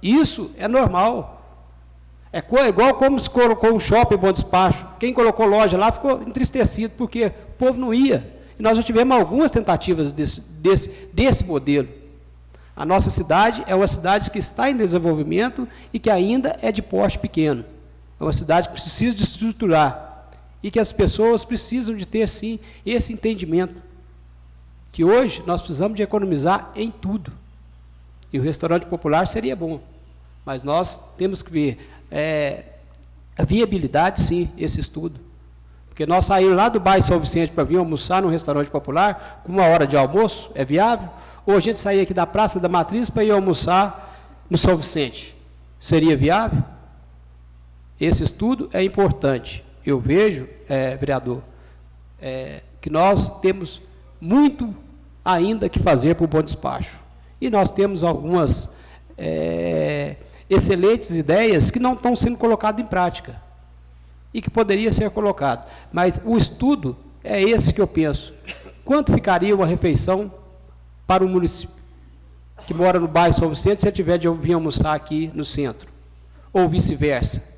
Isso é normal. É igual como se colocou um shopping em Bom Despacho. Quem colocou loja lá ficou entristecido, porque o povo não ia. E nós já tivemos algumas tentativas desse modelo. A nossa cidade é uma cidade que está em desenvolvimento e que ainda é de porte pequeno. É uma cidade que precisa de estruturar. E que as pessoas precisam de ter, sim, esse entendimento. Que hoje nós precisamos de economizar em tudo. E o restaurante popular seria bom. Mas nós temos que ver a viabilidade, sim, esse estudo. Porque nós saímos lá do bairro São Vicente para vir almoçar num restaurante popular, com 1 hora de almoço, é viável? Ou a gente sair aqui da Praça da Matriz para ir almoçar no São Vicente? Seria viável? Esse estudo é importante. Eu vejo, vereador, que nós temos muito ainda que fazer para o Bom Despacho. E nós temos algumas excelentes ideias que não estão sendo colocadas em prática e que poderia ser colocado. Mas o estudo é esse que eu penso. Quanto ficaria uma refeição para o município que mora no bairro São Vicente se ele tiver de vir almoçar aqui no centro? Ou vice-versa?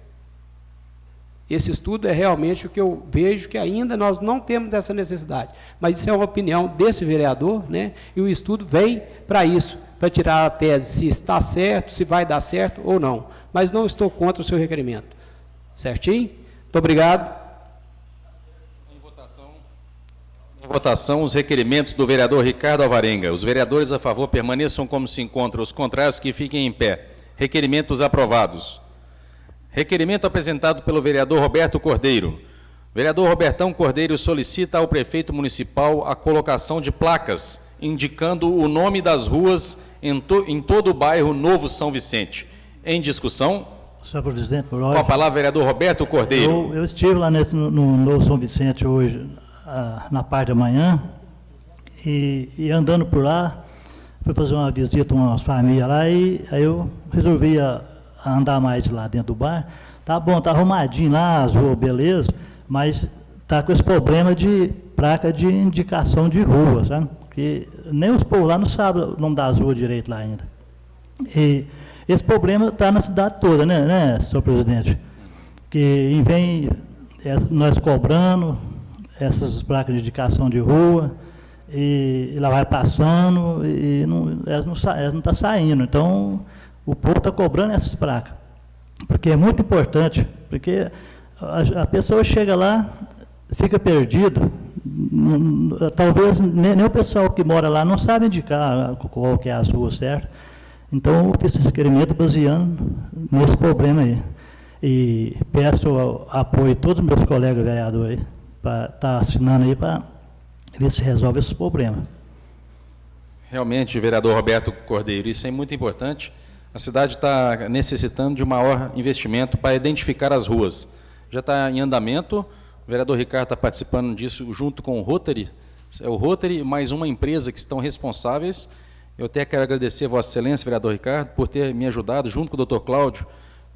Esse estudo é realmente o que eu vejo que ainda nós não temos essa necessidade. Mas isso é uma opinião desse vereador, né? E o estudo vem para isso, para tirar a tese se está certo, se vai dar certo ou não. Mas não estou contra o seu requerimento. Certinho? Muito obrigado. Em votação votação os requerimentos do vereador Ricardo Alvarenga. Os vereadores a favor permaneçam como se encontram, os contrários que fiquem em pé. Requerimentos aprovados. Requerimento apresentado pelo vereador Roberto Cordeiro. Vereador Robertão Cordeiro solicita ao prefeito municipal a colocação de placas indicando o nome das ruas em todo o bairro Novo São Vicente. Em discussão. Senhor presidente, Com a palavra, vereador Roberto Cordeiro. eu estive lá no Novo São Vicente hoje, na parte da manhã, e andando por lá, fui fazer uma visita a umas famílias lá, e aí eu resolvi andar mais lá dentro do bar. Tá bom, tá arrumadinho lá, as ruas, beleza, mas tá com esse problema de placa de indicação de rua, sabe? Porque nem os povos lá não sabem o nome das ruas direito lá ainda. E esse problema está na cidade toda, né, senhor presidente? Que vem nós cobrando essas placas de indicação de rua, e lá vai passando, e elas não estão saindo. Então, o povo está cobrando essas placas, porque é muito importante, porque a pessoa chega lá, fica perdido, talvez nem o pessoal que mora lá não sabe indicar qual que é as ruas, certo? Então, eu fiz esse requerimento baseando nesse problema aí. E peço o apoio de todos os meus colegas vereadores aí, para estar assinando aí, para ver se resolve esse problema. Realmente, vereador Roberto Cordeiro, isso é muito importante. A cidade está necessitando de um maior investimento para identificar as ruas. Já está em andamento, o vereador Ricardo está participando disso junto com o Rotary. É o Rotary e mais uma empresa que estão responsáveis. Eu até quero agradecer a Vossa Excelência, vereador Ricardo, por ter me ajudado, junto com o doutor Cláudio,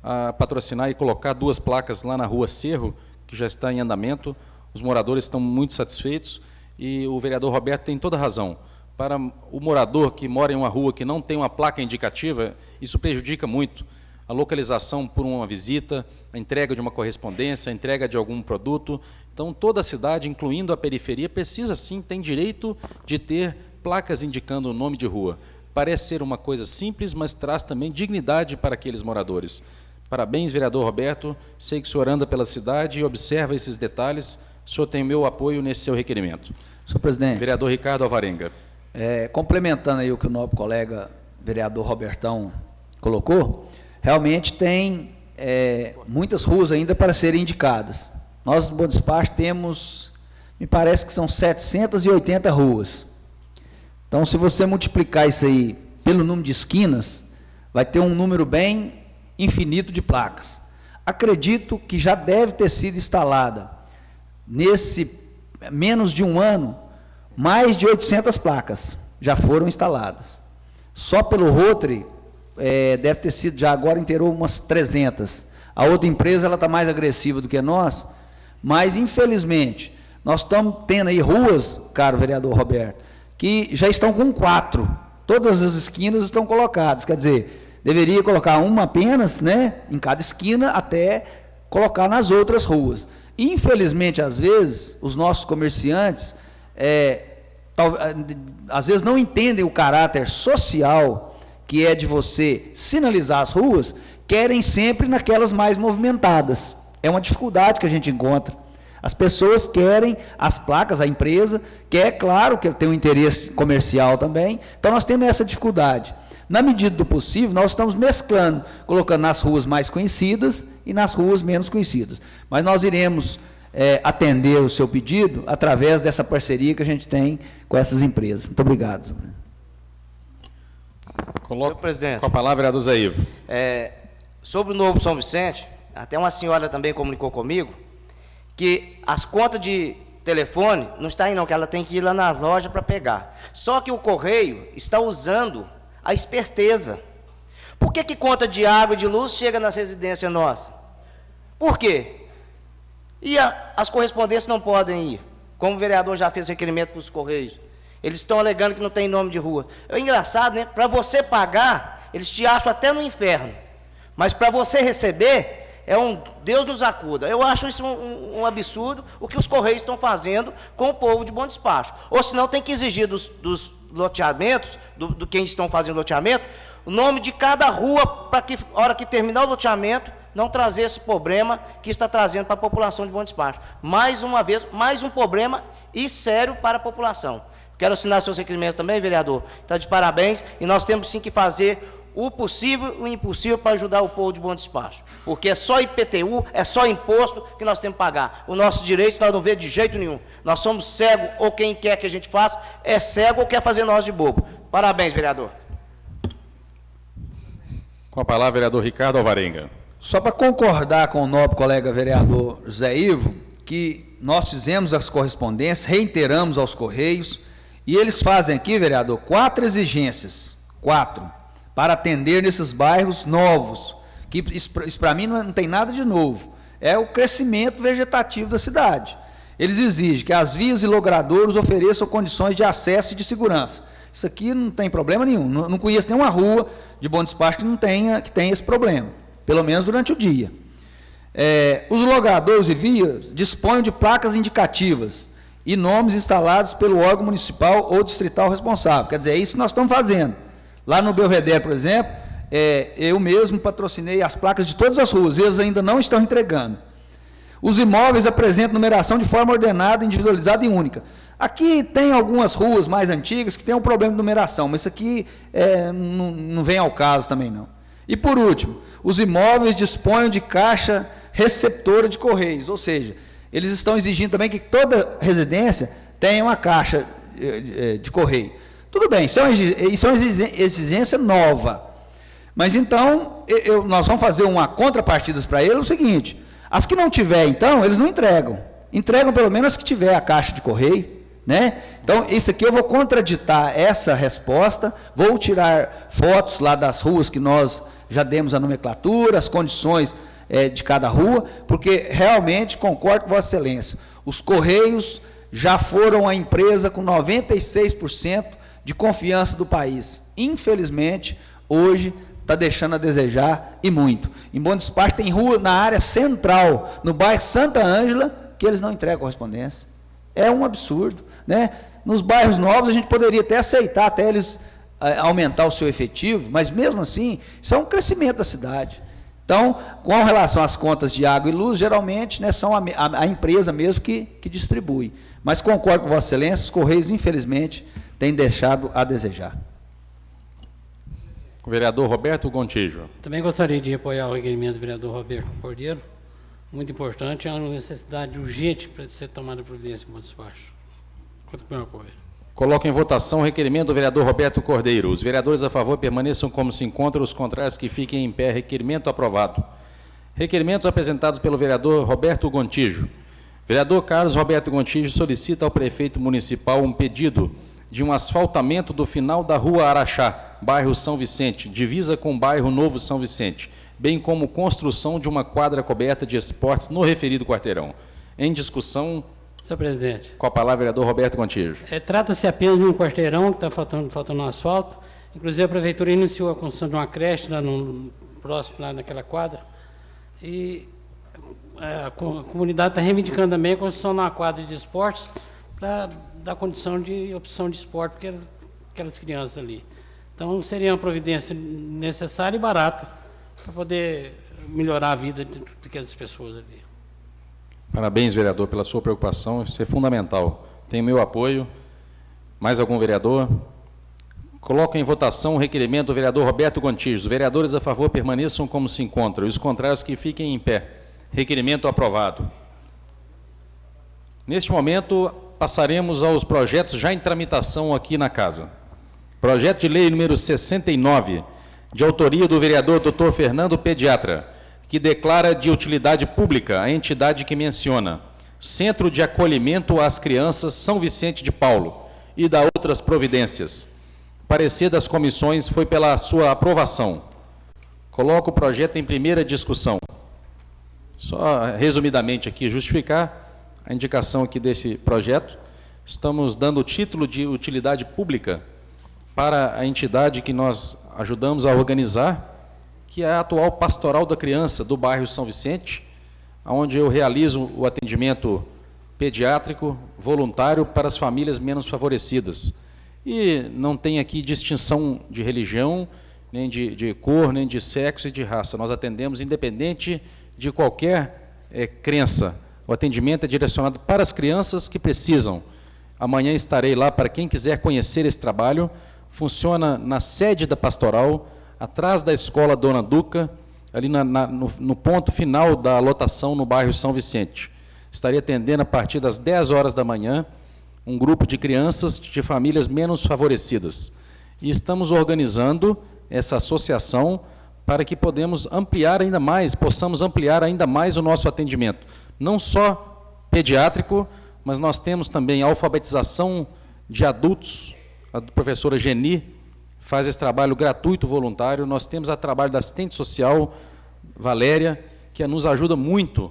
a patrocinar e colocar 2 placas lá na rua Cerro, que já está em andamento. Os moradores estão muito satisfeitos e o vereador Roberto tem toda a razão. Para o morador que mora em uma rua que não tem uma placa indicativa, isso prejudica muito a localização por uma visita, a entrega de uma correspondência, a entrega de algum produto. Então, toda a cidade, incluindo a periferia, precisa sim, tem direito de ter placas indicando o nome de rua. Parece ser uma coisa simples, mas traz também dignidade para aqueles moradores. Parabéns, vereador Roberto. Sei que o senhor anda pela cidade e observa esses detalhes. O senhor tem o meu apoio nesse seu requerimento. Senhor presidente. Vereador Ricardo Alvarenga. Complementando aí o que o nobre colega vereador Robertão colocou, realmente tem muitas ruas ainda para serem indicadas. Nós, no Bom Despacho, temos, me parece que são 780 ruas. Então, se você multiplicar isso aí pelo número de esquinas, vai ter um número bem infinito de placas. Acredito que já deve ter sido instalada, nesse menos de um ano, mais de 800 placas já foram instaladas. Só pelo Rotary, deve ter sido, já agora inteirou umas 300. A outra empresa está mais agressiva do que nós, mas, infelizmente, nós estamos tendo aí ruas, caro vereador Roberto, que já estão com 4. Todas as esquinas estão colocadas. Quer dizer, deveria colocar uma apenas, né, em cada esquina, até colocar nas outras ruas. Infelizmente, às vezes, os nossos comerciantes, às vezes não entendem o caráter social que é de você sinalizar as ruas, querem sempre naquelas mais movimentadas. É uma dificuldade que a gente encontra. As pessoas querem as placas, a empresa quer, claro, que tem um interesse comercial também, então nós temos essa dificuldade. Na medida do possível, nós estamos mesclando, colocando nas ruas mais conhecidas e nas ruas menos conhecidas. Mas nós iremos atender o seu pedido através dessa parceria que a gente tem com essas empresas. Muito obrigado. Senhor presidente, com a palavra, vereador Zé Ivo. Sobre o Novo São Vicente, até uma senhora também comunicou comigo, que as contas de telefone não está aí não, que ela tem que ir lá na loja para pegar. Só que o Correio está usando a esperteza. Por que conta de água e de luz chega nas residências nossas? Por quê? E as correspondências não podem ir, como o vereador já fez requerimento para os Correios. Eles estão alegando que não tem nome de rua. É engraçado, né? Para você pagar, eles te acham até no inferno. Mas para você receber, Deus nos acuda. Eu acho isso um absurdo, o que os Correios estão fazendo com o povo de Bom Despacho. Ou senão tem que exigir dos loteamentos, do quem estão fazendo loteamento, o nome de cada rua, para que, na hora que terminar o loteamento, não trazer esse problema que está trazendo para a população de Bom Despacho. Mais uma vez, mais um problema e sério para a população. Quero assinar seus requerimentos também, vereador. Está de parabéns, e nós temos sim que fazer o possível e o impossível para ajudar o povo de Bom Despacho. Porque é só IPTU, é só imposto que nós temos que pagar. O nosso direito nós não vemos de jeito nenhum. Nós somos cegos, ou quem quer que a gente faça é cego ou quer fazer nós de bobo. Parabéns, vereador. Com a palavra, vereador Ricardo Alvarenga. Só para concordar com o nobre colega vereador José Ivo, que nós fizemos as correspondências, reiteramos aos Correios, e eles fazem aqui, vereador, 4 exigências, 4, para atender nesses bairros novos, que isso para mim não tem nada de novo, é o crescimento vegetativo da cidade. Eles exigem que as vias e logradouros ofereçam condições de acesso e de segurança. Isso aqui não tem problema nenhum, não conheço nenhuma rua de Bom Despacho que tenha esse problema, pelo menos durante o dia. Os logradouros e vias dispõem de placas indicativas e nomes instalados pelo órgão municipal ou distrital responsável. Quer dizer, é isso que nós estamos fazendo. Lá no Belvedere, por exemplo, eu mesmo patrocinei as placas de todas as ruas, eles ainda não estão entregando. Os imóveis apresentam numeração de forma ordenada, individualizada e única. Aqui tem algumas ruas mais antigas que tem um problema de numeração, mas isso aqui não vem ao caso também não. E por último, os imóveis dispõem de caixa receptora de correios, ou seja, eles estão exigindo também que toda residência tenha uma caixa de correio. Tudo bem, isso é uma exigência nova. Mas então, nós vamos fazer uma contrapartida para ele, o seguinte, as que não tiver, então, eles não entregam. Entregam pelo menos as que tiver a caixa de correio, né? Então, isso aqui eu vou contraditar essa resposta, vou tirar fotos lá das ruas que nós já demos a nomenclatura, as condições de cada rua, porque realmente concordo com Vossa Excelência, os Correios já foram a empresa com 96% de confiança do país. Infelizmente, hoje está deixando a desejar e muito. Em Bom Despacho tem rua na área central, no bairro Santa Ângela, que eles não entregam correspondência. É um absurdo, né? Nos bairros novos a gente poderia até aceitar, até eles aumentar o seu efetivo, mas mesmo assim, isso é um crescimento da cidade. Então, com relação às contas de água e luz, geralmente, né, são a empresa mesmo que distribui. Mas concordo com Vossa Excelência, os Correios, infelizmente, têm deixado a desejar. O vereador Roberto Gontijo. Também gostaria de apoiar o requerimento do vereador Roberto Cordeiro. Muito importante, é uma necessidade urgente para ser tomada providência em Bom Despacho. Conto com o meu apoio. Coloco em votação o requerimento do vereador Roberto Cordeiro. Os vereadores a favor permaneçam como se encontram, os contrários que fiquem em pé. Requerimento aprovado. Requerimentos apresentados pelo vereador Roberto Gontijo. Vereador Carlos Roberto Gontijo solicita ao prefeito municipal um pedido de um asfaltamento do final da Rua Araxá, bairro São Vicente, divisa com o bairro Novo São Vicente, bem como construção de uma quadra coberta de esportes no referido quarteirão. Em discussão... Senhor presidente. Com a palavra, vereador Roberto Gontijo. Trata-se apenas de um quarteirão que está faltando asfalto. Inclusive, a prefeitura iniciou a construção de uma creche lá próximo, lá naquela quadra. E a comunidade está reivindicando também a construção de uma quadra de esportes para dar condição de opção de esporte para aquelas crianças ali. Então, seria uma providência necessária e barata para poder melhorar a vida daquelas pessoas ali. Parabéns, vereador, pela sua preocupação, isso é fundamental. Tem meu apoio. Mais algum vereador? Coloco em votação o requerimento do vereador Roberto Gontijo. Os vereadores a favor permaneçam como se encontram, e os contrários que fiquem em pé. Requerimento aprovado. Neste momento, passaremos aos projetos já em tramitação aqui na casa. Projeto de lei número 69, de autoria do vereador Dr. Fernando Pediatra, que declara de utilidade pública a entidade que menciona Centro de Acolhimento às Crianças São Vicente de Paulo e da outras providências. Parecer das comissões foi pela sua aprovação. Coloco o projeto em primeira discussão. Só resumidamente aqui justificar a indicação aqui desse projeto. Estamos dando o título de utilidade pública para a entidade que nós ajudamos a organizar, que é a atual Pastoral da Criança do bairro São Vicente, onde eu realizo o atendimento pediátrico voluntário para as famílias menos favorecidas. E não tem aqui distinção de religião, nem de cor, nem de sexo e de raça. Nós atendemos independente de qualquer crença. O atendimento é direcionado para as crianças que precisam Amanhã estarei lá para quem quiser conhecer esse trabalho. Funciona na sede da pastoral, atrás da escola Dona Duca, ali no ponto final da lotação no bairro São Vicente. Estarei atendendo a partir das 10 horas da manhã um grupo de crianças de famílias menos favorecidas. E estamos organizando essa associação para que possamos ampliar ainda mais o nosso atendimento. Não só pediátrico, mas nós temos também a alfabetização de adultos. A professora Geni faz esse trabalho gratuito, voluntário. Nós temos o trabalho da assistente social, Valéria, que nos ajuda muito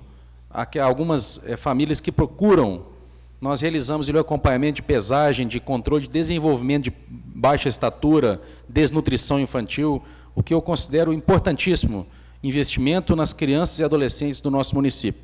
a algumas famílias que procuram. Nós realizamos o acompanhamento de pesagem, de controle de desenvolvimento de baixa estatura, desnutrição infantil, o que eu considero importantíssimo, investimento nas crianças e adolescentes do nosso município.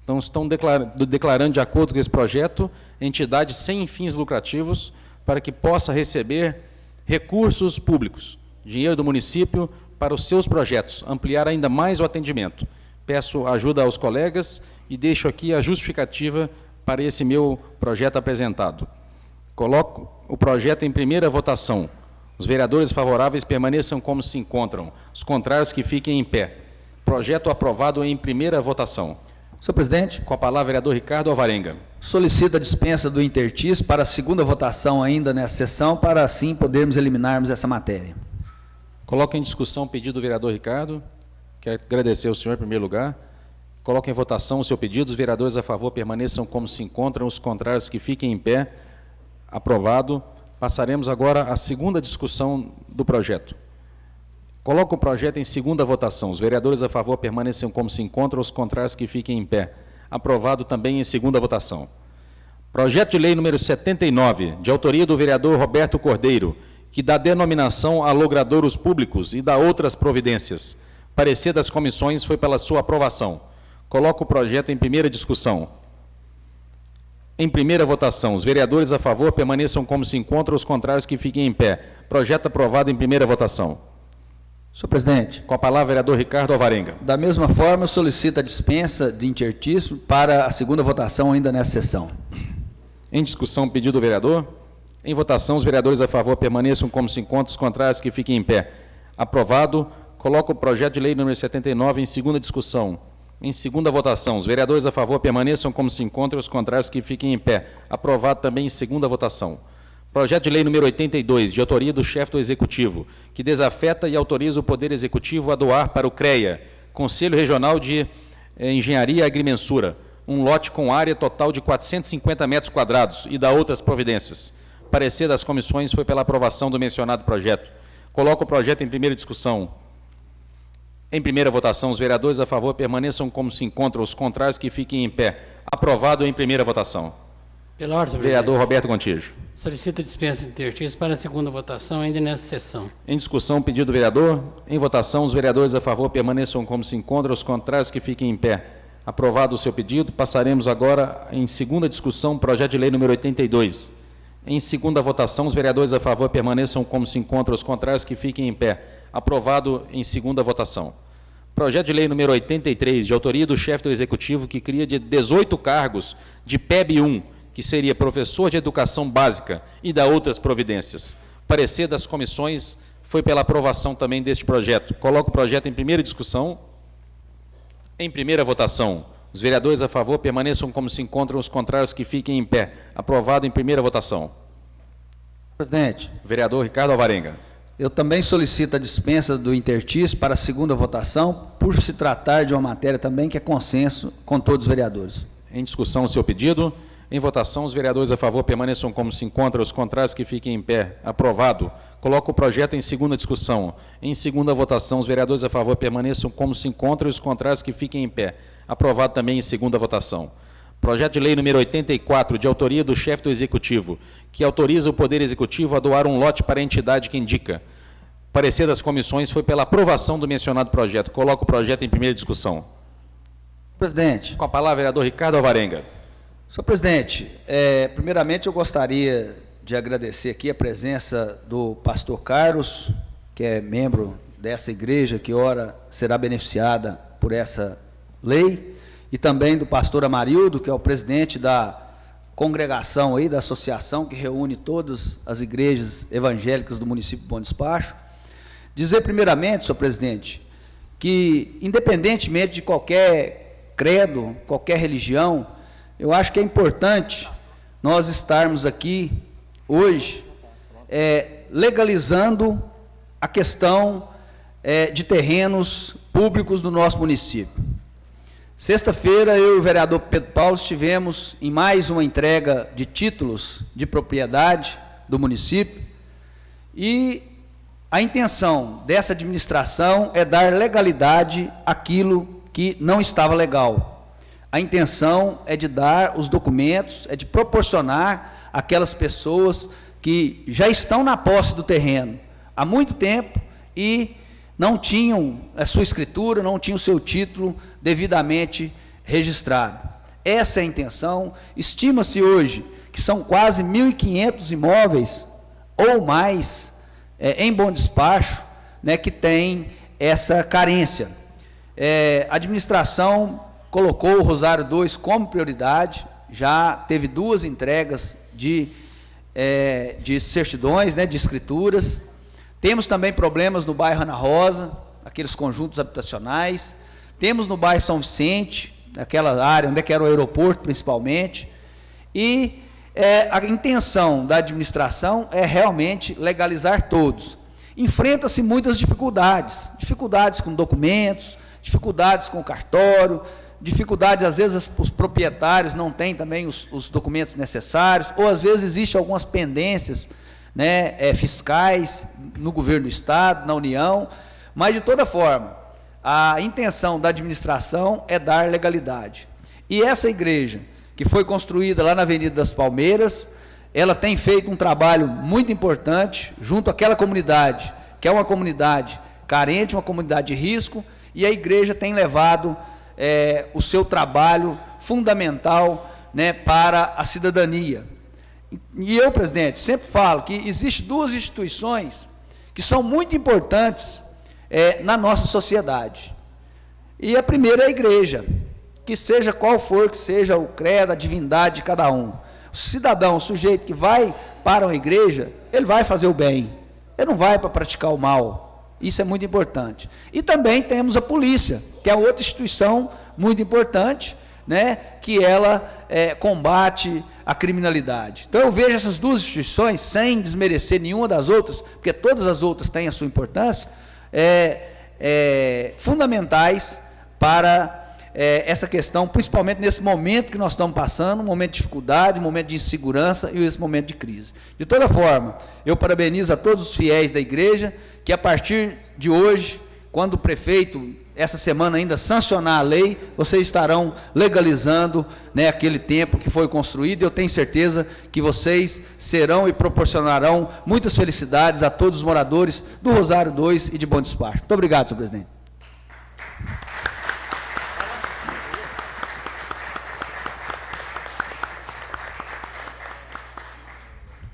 Então, estão declarando, de acordo com esse projeto, entidade sem fins lucrativos, para que possa receber recursos públicos, dinheiro do município, para os seus projetos, ampliar ainda mais o atendimento. Peço ajuda aos colegas e deixo aqui a justificativa para esse meu projeto apresentado. Coloco o projeto em primeira votação. Os vereadores favoráveis permaneçam como se encontram, os contrários que fiquem em pé. Projeto aprovado em primeira votação. Senhor presidente. Com a palavra, vereador Ricardo Alvarenga. Solicito a dispensa do intertis para a segunda votação ainda nessa sessão, para assim podermos eliminarmos essa matéria. Coloco em discussão o pedido do vereador Ricardo. Quero agradecer ao senhor em primeiro lugar. Coloco em votação o seu pedido. Os vereadores a favor permaneçam como se encontram, os contrários que fiquem em pé. Aprovado. Passaremos agora à segunda discussão do projeto. Coloco o projeto em segunda votação. Os vereadores a favor permaneçam como se encontram, os contrários que fiquem em pé. Aprovado também em segunda votação. Projeto de lei número 79, de autoria do vereador Roberto Cordeiro, que dá denominação a logradouros públicos e dá outras providências. Parecer das comissões foi pela sua aprovação. Coloco o projeto em primeira discussão. Em primeira votação, os vereadores a favor permaneçam como se encontram, os contrários que fiquem em pé. Projeto aprovado em primeira votação. Senhor presidente. Com a palavra, vereador Ricardo Alvarenga. Da mesma forma, solicito a dispensa de intertício para a segunda votação ainda nessa sessão. Em discussão, pedido do vereador. Em votação, os vereadores a favor permaneçam como se encontram, os contrários que fiquem em pé. Aprovado. Coloco o projeto de lei número 79 em segunda discussão. Em segunda votação, os vereadores a favor permaneçam como se encontram, os contrários que fiquem em pé. Aprovado também em segunda votação. Projeto de lei número 82, de autoria do chefe do Executivo, que desafeta e autoriza o Poder Executivo a doar para o CREA, Conselho Regional de Engenharia e Agrimensura, um lote com área total de 450 metros quadrados e dá outras providências. Parecer das comissões foi pela aprovação do mencionado projeto. Coloco o projeto em primeira discussão. Em primeira votação, os vereadores a favor permaneçam como se encontram, os contrários que fiquem em pé. Aprovado em primeira votação. Pela ordem, vereador Roberto Gontijo. Solicita dispensa de intertício para a segunda votação ainda nessa sessão. Em discussão, pedido do vereador. Em votação, os vereadores a favor permaneçam como se encontram, os contrários que fiquem em pé. Aprovado o seu pedido, passaremos agora em segunda discussão, projeto de lei número 82. Em segunda votação, os vereadores a favor permaneçam como se encontram, os contrários que fiquem em pé. Aprovado em segunda votação. Projeto de lei número 83, de autoria do chefe do Executivo, que cria de 18 cargos de PEB 1, que seria professor de educação básica e dá outras providências. Parecer das comissões foi pela aprovação também deste projeto. Coloco o projeto em primeira discussão. Em primeira votação, os vereadores a favor permaneçam como se encontram, os contrários que fiquem em pé. Aprovado em primeira votação. Presidente. Vereador Ricardo Alvarenga. Eu também solicito a dispensa do intertício para a segunda votação, por se tratar de uma matéria também que é consenso com todos os vereadores. Em discussão, o seu pedido. Em votação, os vereadores a favor permaneçam como se encontram, os contrários que fiquem em pé. Aprovado. Coloco o projeto em segunda discussão. Em segunda votação, os vereadores a favor permaneçam como se encontram, os contrários que fiquem em pé. Aprovado também em segunda votação. Projeto de lei número 84, de autoria do chefe do Executivo, que autoriza o Poder Executivo a doar um lote para a entidade que indica. Parecer das comissões foi pela aprovação do mencionado projeto. Coloco o projeto em primeira discussão. Presidente. Com a palavra, vereador Ricardo Alvarenga. Senhor presidente, primeiramente eu gostaria de agradecer aqui a presença do pastor Carlos, que é membro dessa igreja, que ora será beneficiada por essa lei, e também do pastor Amarildo, que é o presidente da congregação aí da associação que reúne todas as igrejas evangélicas do município de Bom Despacho. Dizer primeiramente, senhor presidente, que independentemente de qualquer credo, qualquer religião, eu acho que é importante nós estarmos aqui hoje legalizando a questão de terrenos públicos do nosso município. Sexta-feira, eu e o vereador Pedro Paulo estivemos em mais uma entrega de títulos de propriedade do município e a intenção dessa administração é dar legalidade àquilo que não estava legal. A intenção é de dar os documentos, é de proporcionar àquelas pessoas que já estão na posse do terreno há muito tempo e não tinham a sua escritura, não tinham o seu título devidamente registrado. Essa é a intenção. Estima-se hoje que são quase 1.500 imóveis ou mais em Bom Despacho, né, que tem essa carência. A administração colocou o Rosário 2 como prioridade, já teve 2 entregas de certidões, né, de escrituras. Temos também problemas no bairro Ana Rosa, aqueles conjuntos habitacionais. Temos no bairro São Vicente, naquela área onde era o aeroporto principalmente. E a intenção da administração é realmente legalizar todos. Enfrenta-se muitas dificuldades, dificuldades com documentos, dificuldades com o cartório, dificuldades, às vezes, os proprietários não têm também os documentos necessários, ou às vezes existem algumas pendências, né, fiscais no governo do Estado, na União, mas, de toda forma, a intenção da administração é dar legalidade. E essa igreja, que foi construída lá na Avenida das Palmeiras, ela tem feito um trabalho muito importante junto àquela comunidade, que é uma comunidade carente, uma comunidade de risco, e a igreja tem levado o seu trabalho fundamental, né, para a cidadania. E eu, presidente, sempre falo que existem 2 instituições que são muito importantes na nossa sociedade. E a primeira é a igreja, que seja qual for que seja o credo, a divindade de cada um. O cidadão, o sujeito que vai para uma igreja, ele vai fazer o bem, ele não vai para praticar o mal. Isso é muito importante. E também temos a polícia, que é outra instituição muito importante, né, que ela combate a criminalidade. Então eu vejo essas 2 instituições, sem desmerecer nenhuma das outras, porque todas as outras têm a sua importância, fundamentais para essa questão, principalmente nesse momento que nós estamos passando, um momento de dificuldade, um momento de insegurança e esse momento de crise. De toda forma, eu parabenizo a todos os fiéis da igreja, que a partir de hoje, quando o prefeito, essa semana ainda, sancionar a lei, vocês estarão legalizando, né, aquele templo que foi construído, e eu tenho certeza que vocês serão e proporcionarão muitas felicidades a todos os moradores do Rosário 2 e de Bom Despacho. Muito obrigado, senhor presidente.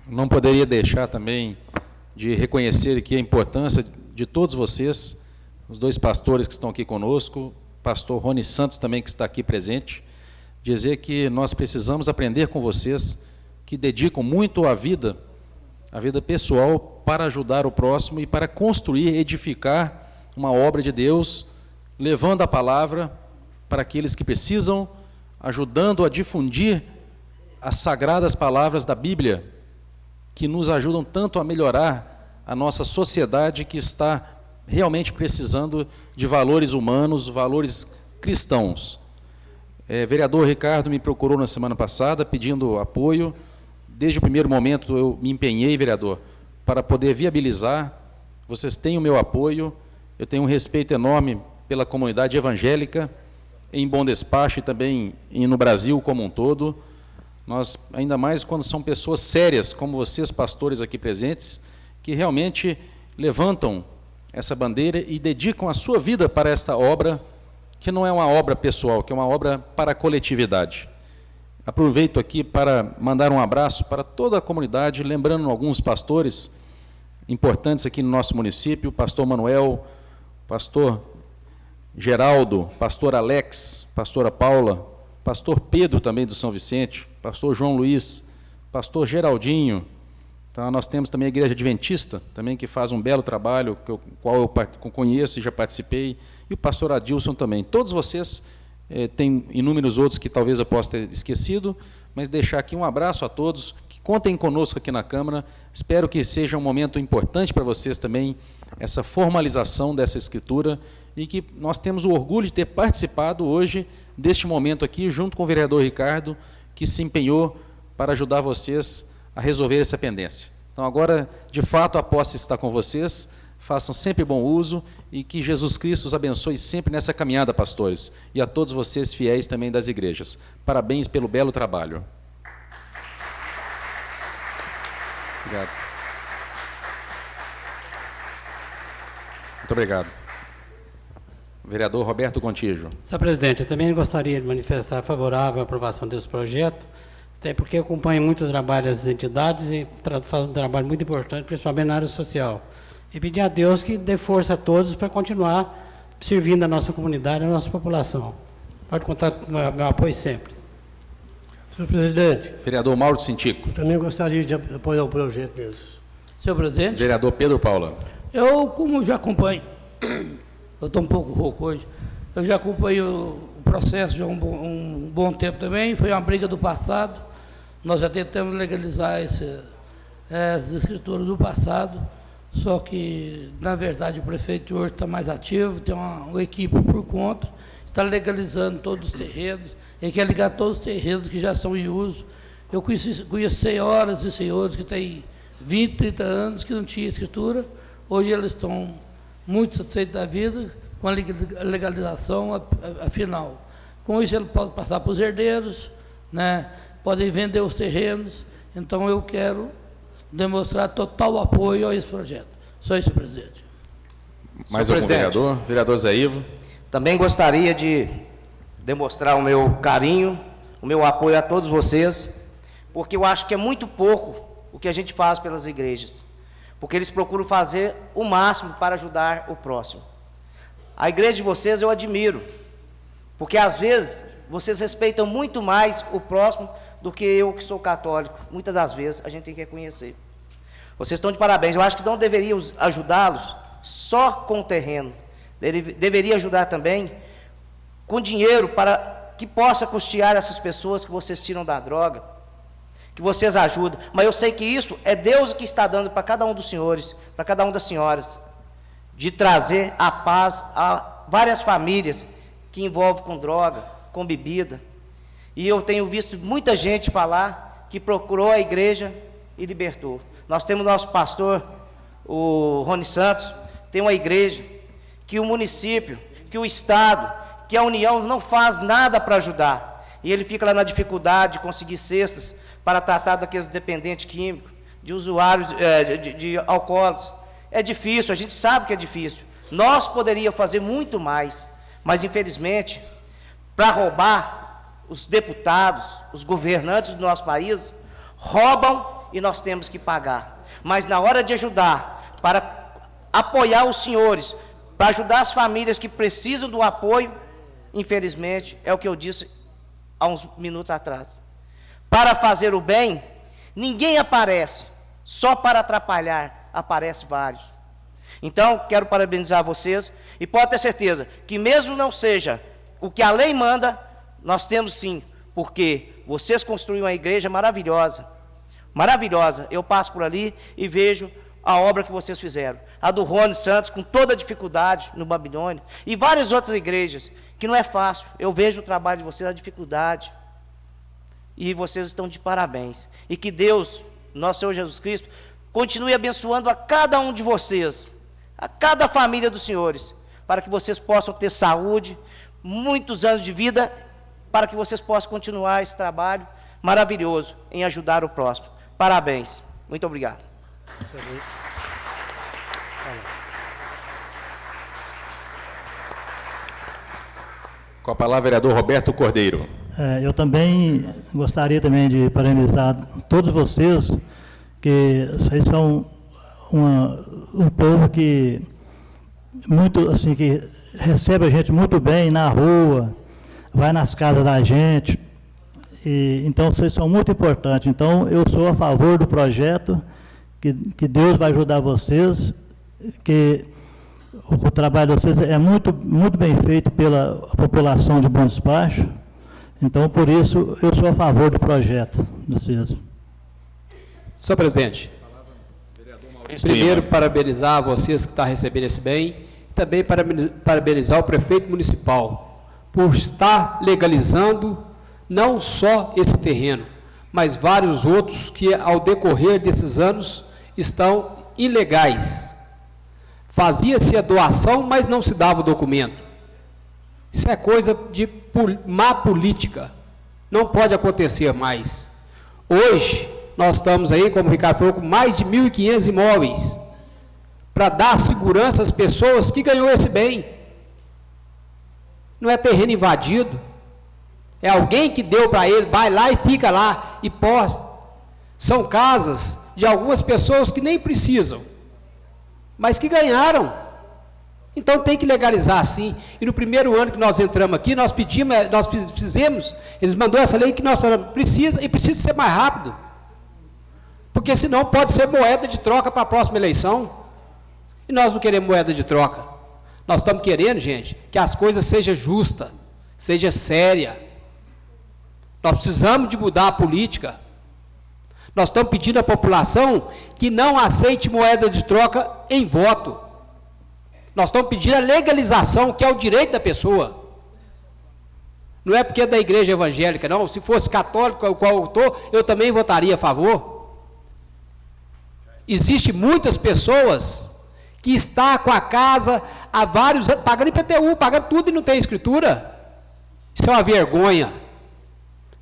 Não poderia deixar também de reconhecer aqui a importância de todos vocês, os 2 pastores que estão aqui conosco, o pastor Rony Santos também, que está aqui presente, dizer que nós precisamos aprender com vocês, que dedicam muito a vida pessoal para ajudar o próximo e para construir, edificar uma obra de Deus, levando a palavra para aqueles que precisam, ajudando a difundir as sagradas palavras da Bíblia, que nos ajudam tanto a melhorar a nossa sociedade, que está realmente precisando de valores humanos, valores cristãos. Vereador Ricardo me procurou na semana passada pedindo apoio. Desde o primeiro momento eu me empenhei, vereador, para poder viabilizar. Vocês têm o meu apoio, eu tenho um respeito enorme pela comunidade evangélica em Bom Despacho e também no Brasil como um todo. Nós, ainda mais quando são pessoas sérias, como vocês, pastores aqui presentes, que realmente levantam essa bandeira e dedicam a sua vida para esta obra, que não é uma obra pessoal, que é uma obra para a coletividade. Aproveito aqui para mandar um abraço para toda a comunidade, lembrando alguns pastores importantes aqui no nosso município, o pastor Manuel, pastor Geraldo, pastor Alex, pastora Paula, pastor Pedro também do São Vicente, pastor João Luiz, pastor Geraldinho. Então, nós temos também a Igreja Adventista, também, que faz um belo trabalho, qual eu conheço e já participei, e o pastor Adilson também. Todos vocês, tem inúmeros outros que talvez eu possa ter esquecido, mas deixar aqui um abraço a todos, que contem conosco aqui na Câmara. Espero que seja um momento importante para vocês também, essa formalização dessa escritura, e que nós temos o orgulho de ter participado hoje deste momento aqui, junto com o vereador Ricardo, que se empenhou para ajudar vocês a resolver essa pendência. Então, agora, de fato, a posse está com vocês. Façam sempre bom uso e que Jesus Cristo os abençoe sempre nessa caminhada, pastores, e a todos vocês fiéis também das igrejas. Parabéns pelo belo trabalho. Obrigado. Muito obrigado. Vereador Roberto Gontijo. Senhor presidente, eu também gostaria de manifestar favorável à aprovação desse projeto, até porque eu acompanho muito o trabalho das entidades e faz um trabalho muito importante, principalmente na área social. E pedir a Deus que dê força a todos para continuar servindo a nossa comunidade, a nossa população. Pode contar com o meu apoio sempre. Senhor presidente. Vereador Mauro Cintico. Também gostaria de apoiar o projeto desse. Senhor presidente. Vereador Pedro Paula. Eu, como já acompanho, eu estou um pouco rouco hoje, eu já acompanho o processo já há um bom tempo também, foi uma briga do passado, nós já tentamos legalizar essas escrituras do passado, só que, na verdade, o prefeito hoje está mais ativo, tem uma equipe por conta, está legalizando todos os terrenos, ele quer ligar todos os terrenos que já são em uso. Eu conheço senhoras e senhores que têm 20, 30 anos que não tinham escritura, hoje eles estão muito satisfeitos da vida com a legalização afinal. Com isso, ele pode passar para os herdeiros, né? Podem vender os terrenos, então eu quero demonstrar total apoio a esse projeto. Só isso, presidente. Mais algum vereador? Vereador Zé Ivo. Também gostaria de demonstrar o meu carinho, o meu apoio a todos vocês, porque eu acho que é muito pouco o que a gente faz pelas igrejas, porque eles procuram fazer o máximo para ajudar o próximo. A igreja de vocês eu admiro, porque às vezes vocês respeitam muito mais o próximo do que eu, que sou católico. Muitas das vezes a gente tem que reconhecer. Vocês estão de parabéns. Eu acho que não deveríamos ajudá-los só com o terreno. Deveria ajudar também com dinheiro para que possa custear essas pessoas que vocês tiram da droga, que vocês ajudam. Mas eu sei que isso é Deus que está dando para cada um dos senhores, para cada uma das senhoras, de trazer a paz a várias famílias que envolvem com droga, com bebida. E eu tenho visto muita gente falar que procurou a igreja e libertou. Nós temos nosso pastor, o Rony Santos, tem uma igreja que o município, que o Estado, que a União não faz nada para ajudar. E ele fica lá na dificuldade de conseguir cestas para tratar daqueles dependentes químicos, de usuários de alcoólicos. É difícil, a gente sabe que é difícil. Nós poderíamos fazer muito mais, mas infelizmente, para roubar, os deputados, os governantes do nosso país, roubam e nós temos que pagar. Mas na hora de ajudar, para apoiar os senhores, para ajudar as famílias que precisam do apoio, infelizmente, é o que eu disse há uns minutos atrás. Para fazer o bem, ninguém aparece, só para atrapalhar, aparece vários. Então, quero parabenizar vocês, e pode ter certeza que mesmo não seja o que a lei manda, nós temos sim, porque vocês construíram uma igreja maravilhosa, maravilhosa. Eu passo por ali e vejo a obra que vocês fizeram. A do Rony Santos, com toda a dificuldade no Babilônia, e várias outras igrejas, que não é fácil. Eu vejo o trabalho de vocês, a dificuldade, e vocês estão de parabéns. E que Deus, nosso Senhor Jesus Cristo, continue abençoando a cada um de vocês, a cada família dos senhores, para que vocês possam ter saúde, muitos anos de vida, para que vocês possam continuar esse trabalho maravilhoso em ajudar o próximo. Parabéns. Muito obrigado. Com a palavra, vereador Roberto Cordeiro. Eu também gostaria também de parabenizar todos vocês, que vocês são um povo que muito assim, que recebe a gente muito bem na rua, vai nas casas da gente, Então, vocês são muito importantes. Então, eu sou a favor do projeto, que Deus vai ajudar vocês, que o trabalho de vocês é muito, muito bem feito pela população de Bom Despacho. Então, por isso, eu sou a favor do projeto de vocês. Senhor presidente, primeiro parabenizar vocês que estão recebendo esse bem, e também parabenizar o prefeito municipal por estar legalizando não só esse terreno, mas vários outros que, ao decorrer desses anos, estão ilegais. Fazia-se a doação, mas não se dava o documento. Isso é coisa de má política. Não pode acontecer mais. Hoje, nós estamos aí, como o Ricardo falou, com mais de 1.500 imóveis para dar segurança às pessoas que ganhou esse bem. Não é terreno invadido. É alguém que deu para ele, vai lá e fica lá e posta. São casas de algumas pessoas que nem precisam, mas que ganharam. Então tem que legalizar assim. E no primeiro ano que nós entramos aqui, nós pedimos, nós fizemos, eles mandou essa lei que nós falamos, precisa, e precisa ser mais rápido. Porque senão pode ser moeda de troca para a próxima eleição. E nós não queremos moeda de troca. Nós estamos querendo, gente, que as coisas sejam justas, seja séria. Nós precisamos de mudar a política. Nós estamos pedindo à população que não aceite moeda de troca em voto. Nós estamos pedindo a legalização, que é o direito da pessoa. Não é porque é da igreja evangélica, não. Se fosse católico, o qual eu estou, eu também votaria a favor. Existem muitas pessoas que estão com a casa há vários anos, pagando IPTU, pagando tudo e não tem escritura. Isso é uma vergonha.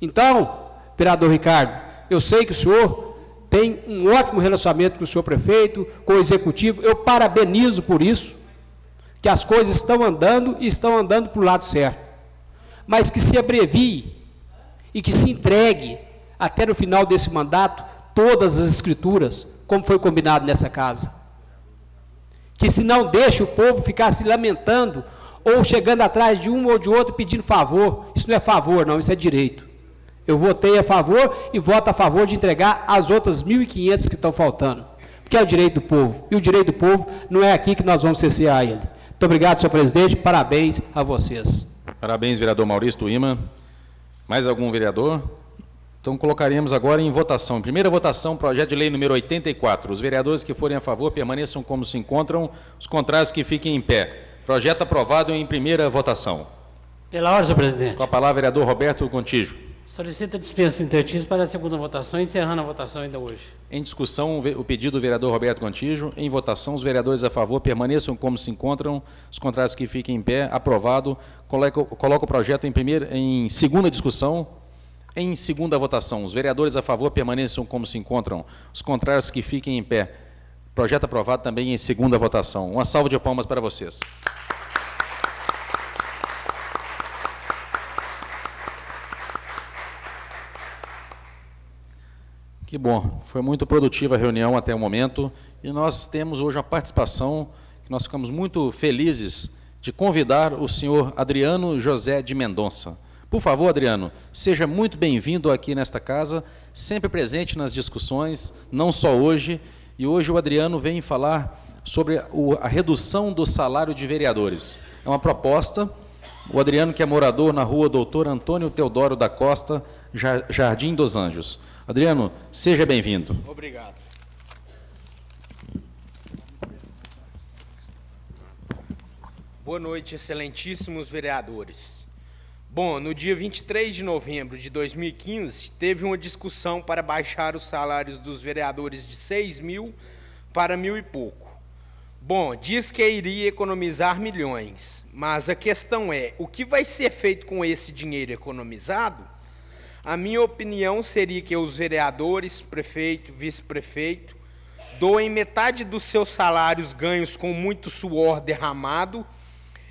Então, vereador Ricardo, eu sei que o senhor tem um ótimo relacionamento com o senhor prefeito, com o executivo, eu parabenizo por isso, que as coisas estão andando e estão andando para o lado certo. Mas que se abrevie e que se entregue até no final desse mandato todas as escrituras, como foi combinado nessa casa. Que se não deixe o povo ficar se lamentando ou chegando atrás de um ou de outro pedindo favor. Isso não é favor, não, isso é direito. Eu votei a favor e voto a favor de entregar as outras 1.500 que estão faltando. Porque é o direito do povo. E o direito do povo não é aqui que nós vamos cercear ele. Muito obrigado, senhor presidente. Parabéns a vocês. Parabéns, vereador Maurício Tuíma. Mais algum vereador? Então, colocaremos agora em votação. Em primeira votação, projeto de lei número 84. Os vereadores que forem a favor permaneçam como se encontram, os contrários que fiquem em pé. Projeto aprovado em primeira votação. Pela ordem, senhor presidente. Com a palavra, vereador Roberto Contígio. Solicita dispensa interstício para a segunda votação, encerrando a votação ainda hoje. Em discussão, o pedido do vereador Roberto Contígio. Em votação, os vereadores a favor permaneçam como se encontram, os contrários que fiquem em pé. Aprovado. Coloco o projeto em segunda discussão. Em segunda votação, os vereadores a favor permaneçam como se encontram, os contrários que fiquem em pé. Projeto aprovado também em segunda votação. Uma salva de palmas para vocês. Que bom, foi muito produtiva a reunião até o momento e nós temos hoje a participação, que nós ficamos muito felizes de convidar o senhor Adriano José de Mendonça. Por favor, Adriano, seja muito bem-vindo aqui nesta casa, sempre presente nas discussões, não só hoje, e hoje o Adriano vem falar sobre a redução do salário de vereadores. É uma proposta, o Adriano que é morador na rua Doutor Antônio Teodoro da Costa, Jardim dos Anjos. Adriano, seja bem-vindo. Obrigado. Boa noite, excelentíssimos vereadores. Bom, no dia 23 de novembro de 2015, teve uma discussão para baixar os salários dos vereadores de 6.000 para 1.000 e pouco. Bom, diz que iria economizar milhões, mas a questão é, o que vai ser feito com esse dinheiro economizado? A minha opinião seria que os vereadores, prefeito, vice-prefeito, doem metade dos seus salários ganhos com muito suor derramado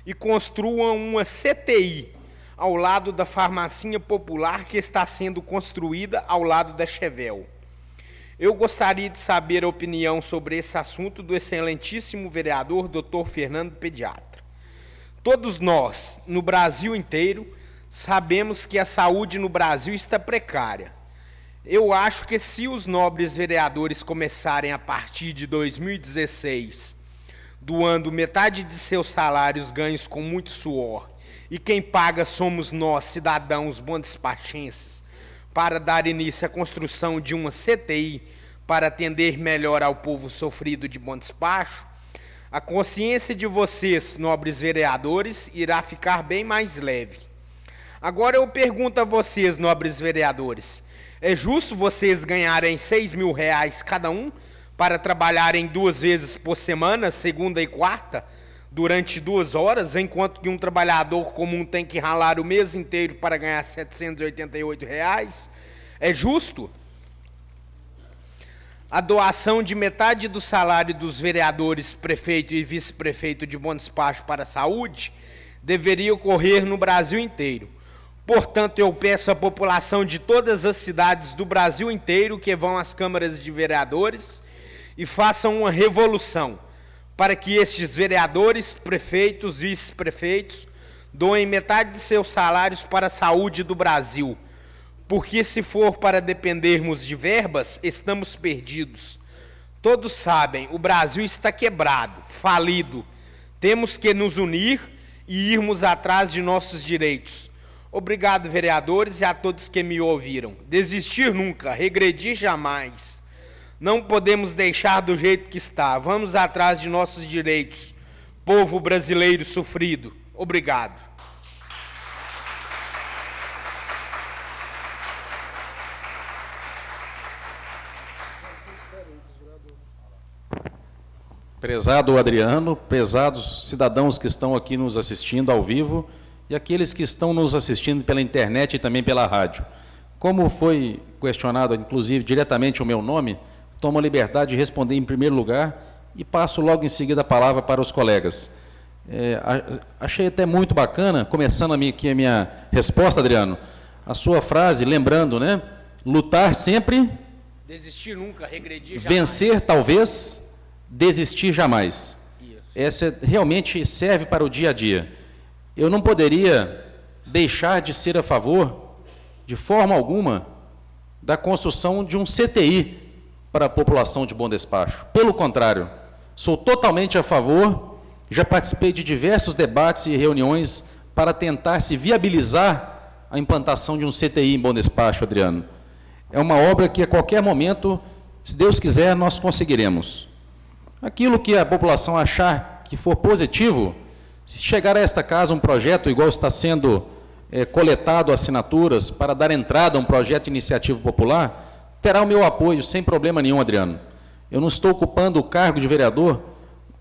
e construam uma CTI ao lado da farmacinha popular que está sendo construída ao lado da Chevel. Eu gostaria de saber a opinião sobre esse assunto do excelentíssimo vereador Dr. Fernando Pediatra. Todos nós, no Brasil inteiro, sabemos que a saúde no Brasil está precária. Eu acho que se os nobres vereadores começarem a partir de 2016, doando metade de seus salários ganhos com muito suor, e quem paga somos nós, cidadãos bondespachenses, para dar início à construção de uma CTI para atender melhor ao povo sofrido de Bom Despacho, a consciência de vocês, nobres vereadores, irá ficar bem mais leve. Agora eu pergunto a vocês, nobres vereadores, é justo vocês ganharem R$6.000 cada um para trabalharem 2 vezes por semana, segunda e quarta, durante 2 horas, enquanto que um trabalhador comum tem que ralar o mês inteiro para ganhar R$788? É justo? A doação de metade do salário dos vereadores, prefeito e vice-prefeito de Bom Despacho para a saúde deveria ocorrer no Brasil inteiro. Portanto, eu peço à população de todas as cidades do Brasil inteiro que vão às câmaras de vereadores e façam uma revolução para que estes vereadores, prefeitos, vice-prefeitos, doem metade de seus salários para a saúde do Brasil. Porque se for para dependermos de verbas, estamos perdidos. Todos sabem, o Brasil está quebrado, falido. Temos que nos unir e irmos atrás de nossos direitos. Obrigado, vereadores, e a todos que me ouviram. Desistir nunca, regredir jamais. Não podemos deixar do jeito que está. Vamos atrás de nossos direitos. Povo brasileiro sofrido. Obrigado. Prezado Adriano, prezados cidadãos que estão aqui nos assistindo ao vivo e aqueles que estão nos assistindo pela internet e também pela rádio. Como foi questionado, inclusive, diretamente o meu nome, tomo a liberdade de responder em primeiro lugar e passo logo em seguida a palavra para os colegas. Achei até muito bacana, começando aqui a minha resposta, Adriano, a sua frase, lembrando, né? Lutar sempre, desistir nunca, regredir jamais. Vencer talvez, desistir jamais. Isso. Essa realmente serve para o dia a dia. Eu não poderia deixar de ser a favor, de forma alguma, da construção de um CTI para a população de Bom Despacho. Pelo contrário, sou totalmente a favor, já participei de diversos debates e reuniões para tentar se viabilizar a implantação de um CTI em Bom Despacho, Adriano. É uma obra que a qualquer momento, se Deus quiser, nós conseguiremos. Aquilo que a população achar que for positivo, se chegar a esta casa um projeto, igual está sendo coletado assinaturas para dar entrada a um projeto de iniciativa popular, terá o meu apoio, sem problema nenhum, Adriano. Eu não estou ocupando o cargo de vereador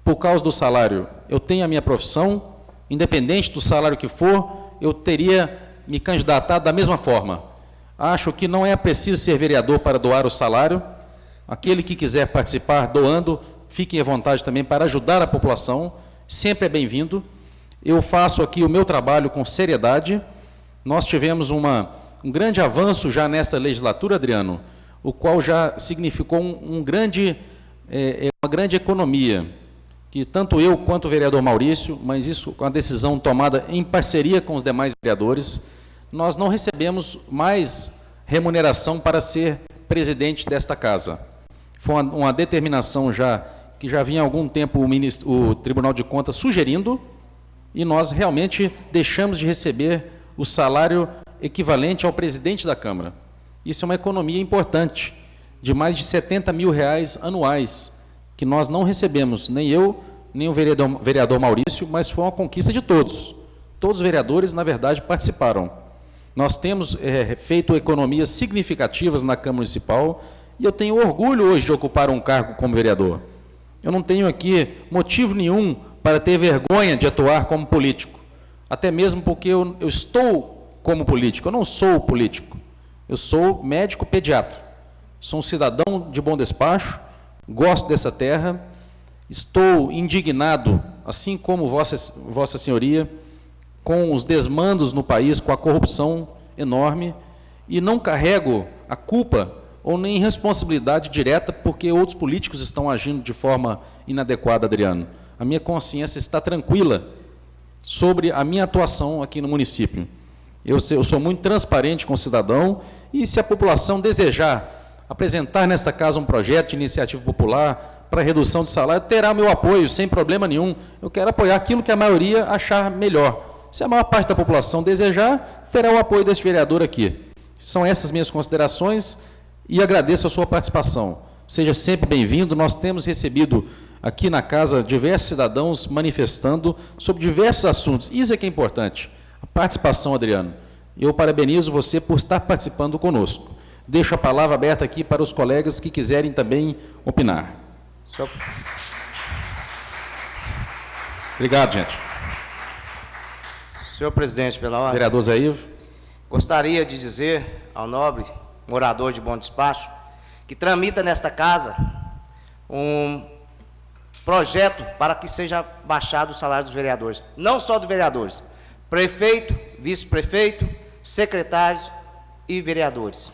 por causa do salário. Eu tenho a minha profissão, independente do salário que for, eu teria me candidatado da mesma forma. Acho que não é preciso ser vereador para doar o salário. Aquele que quiser participar doando, fiquem à vontade também para ajudar a população, sempre é bem-vindo. Eu faço aqui o meu trabalho com seriedade. Nós tivemos um grande avanço já nessa legislatura, Adriano, o qual já significou uma grande economia, que tanto eu quanto o vereador Maurício, mas isso com a decisão tomada em parceria com os demais vereadores, nós não recebemos mais remuneração para ser presidente desta casa. Foi uma determinação que já vinha há algum tempo o Tribunal de Contas sugerindo, e nós realmente deixamos de receber o salário equivalente ao presidente da Câmara. Isso é uma economia importante, de mais de R$70 mil anuais, que nós não recebemos, nem eu, nem o vereador Maurício, mas foi uma conquista de todos. Todos os vereadores, na verdade, participaram. Nós temos feito economias significativas na Câmara Municipal, e eu tenho orgulho hoje de ocupar um cargo como vereador. Eu não tenho aqui motivo nenhum para ter vergonha de atuar como político, até mesmo porque eu estou como político, eu não sou político, eu sou médico pediatra, sou um cidadão de Bom Despacho, gosto dessa terra, estou indignado, assim como Vossa Senhoria, com os desmandos no país, com a corrupção enorme, e não carrego a culpa ou nem responsabilidade direta porque outros políticos estão agindo de forma inadequada, Adriano. A minha consciência está tranquila sobre a minha atuação aqui no município. Eu sou muito transparente com o cidadão e se a população desejar apresentar nesta casa um projeto de iniciativa popular para redução de salário, terá meu apoio, sem problema nenhum. Eu quero apoiar aquilo que a maioria achar melhor. Se a maior parte da população desejar, terá o apoio deste vereador aqui. São essas minhas considerações e agradeço a sua participação. Seja sempre bem-vindo. Nós temos recebido aqui na casa diversos cidadãos manifestando sobre diversos assuntos. Isso é que é importante. A participação, Adriano. Eu parabenizo você por estar participando conosco. Deixo a palavra aberta aqui para os colegas que quiserem também opinar. Obrigado, gente. Senhor presidente, pela ordem. Vereador Zé Ivo. Gostaria de dizer ao nobre morador de Bom Despacho que tramita nesta casa um projeto para que seja baixado o salário dos vereadores. Não só dos vereadores, prefeito, vice-prefeito, secretários e vereadores.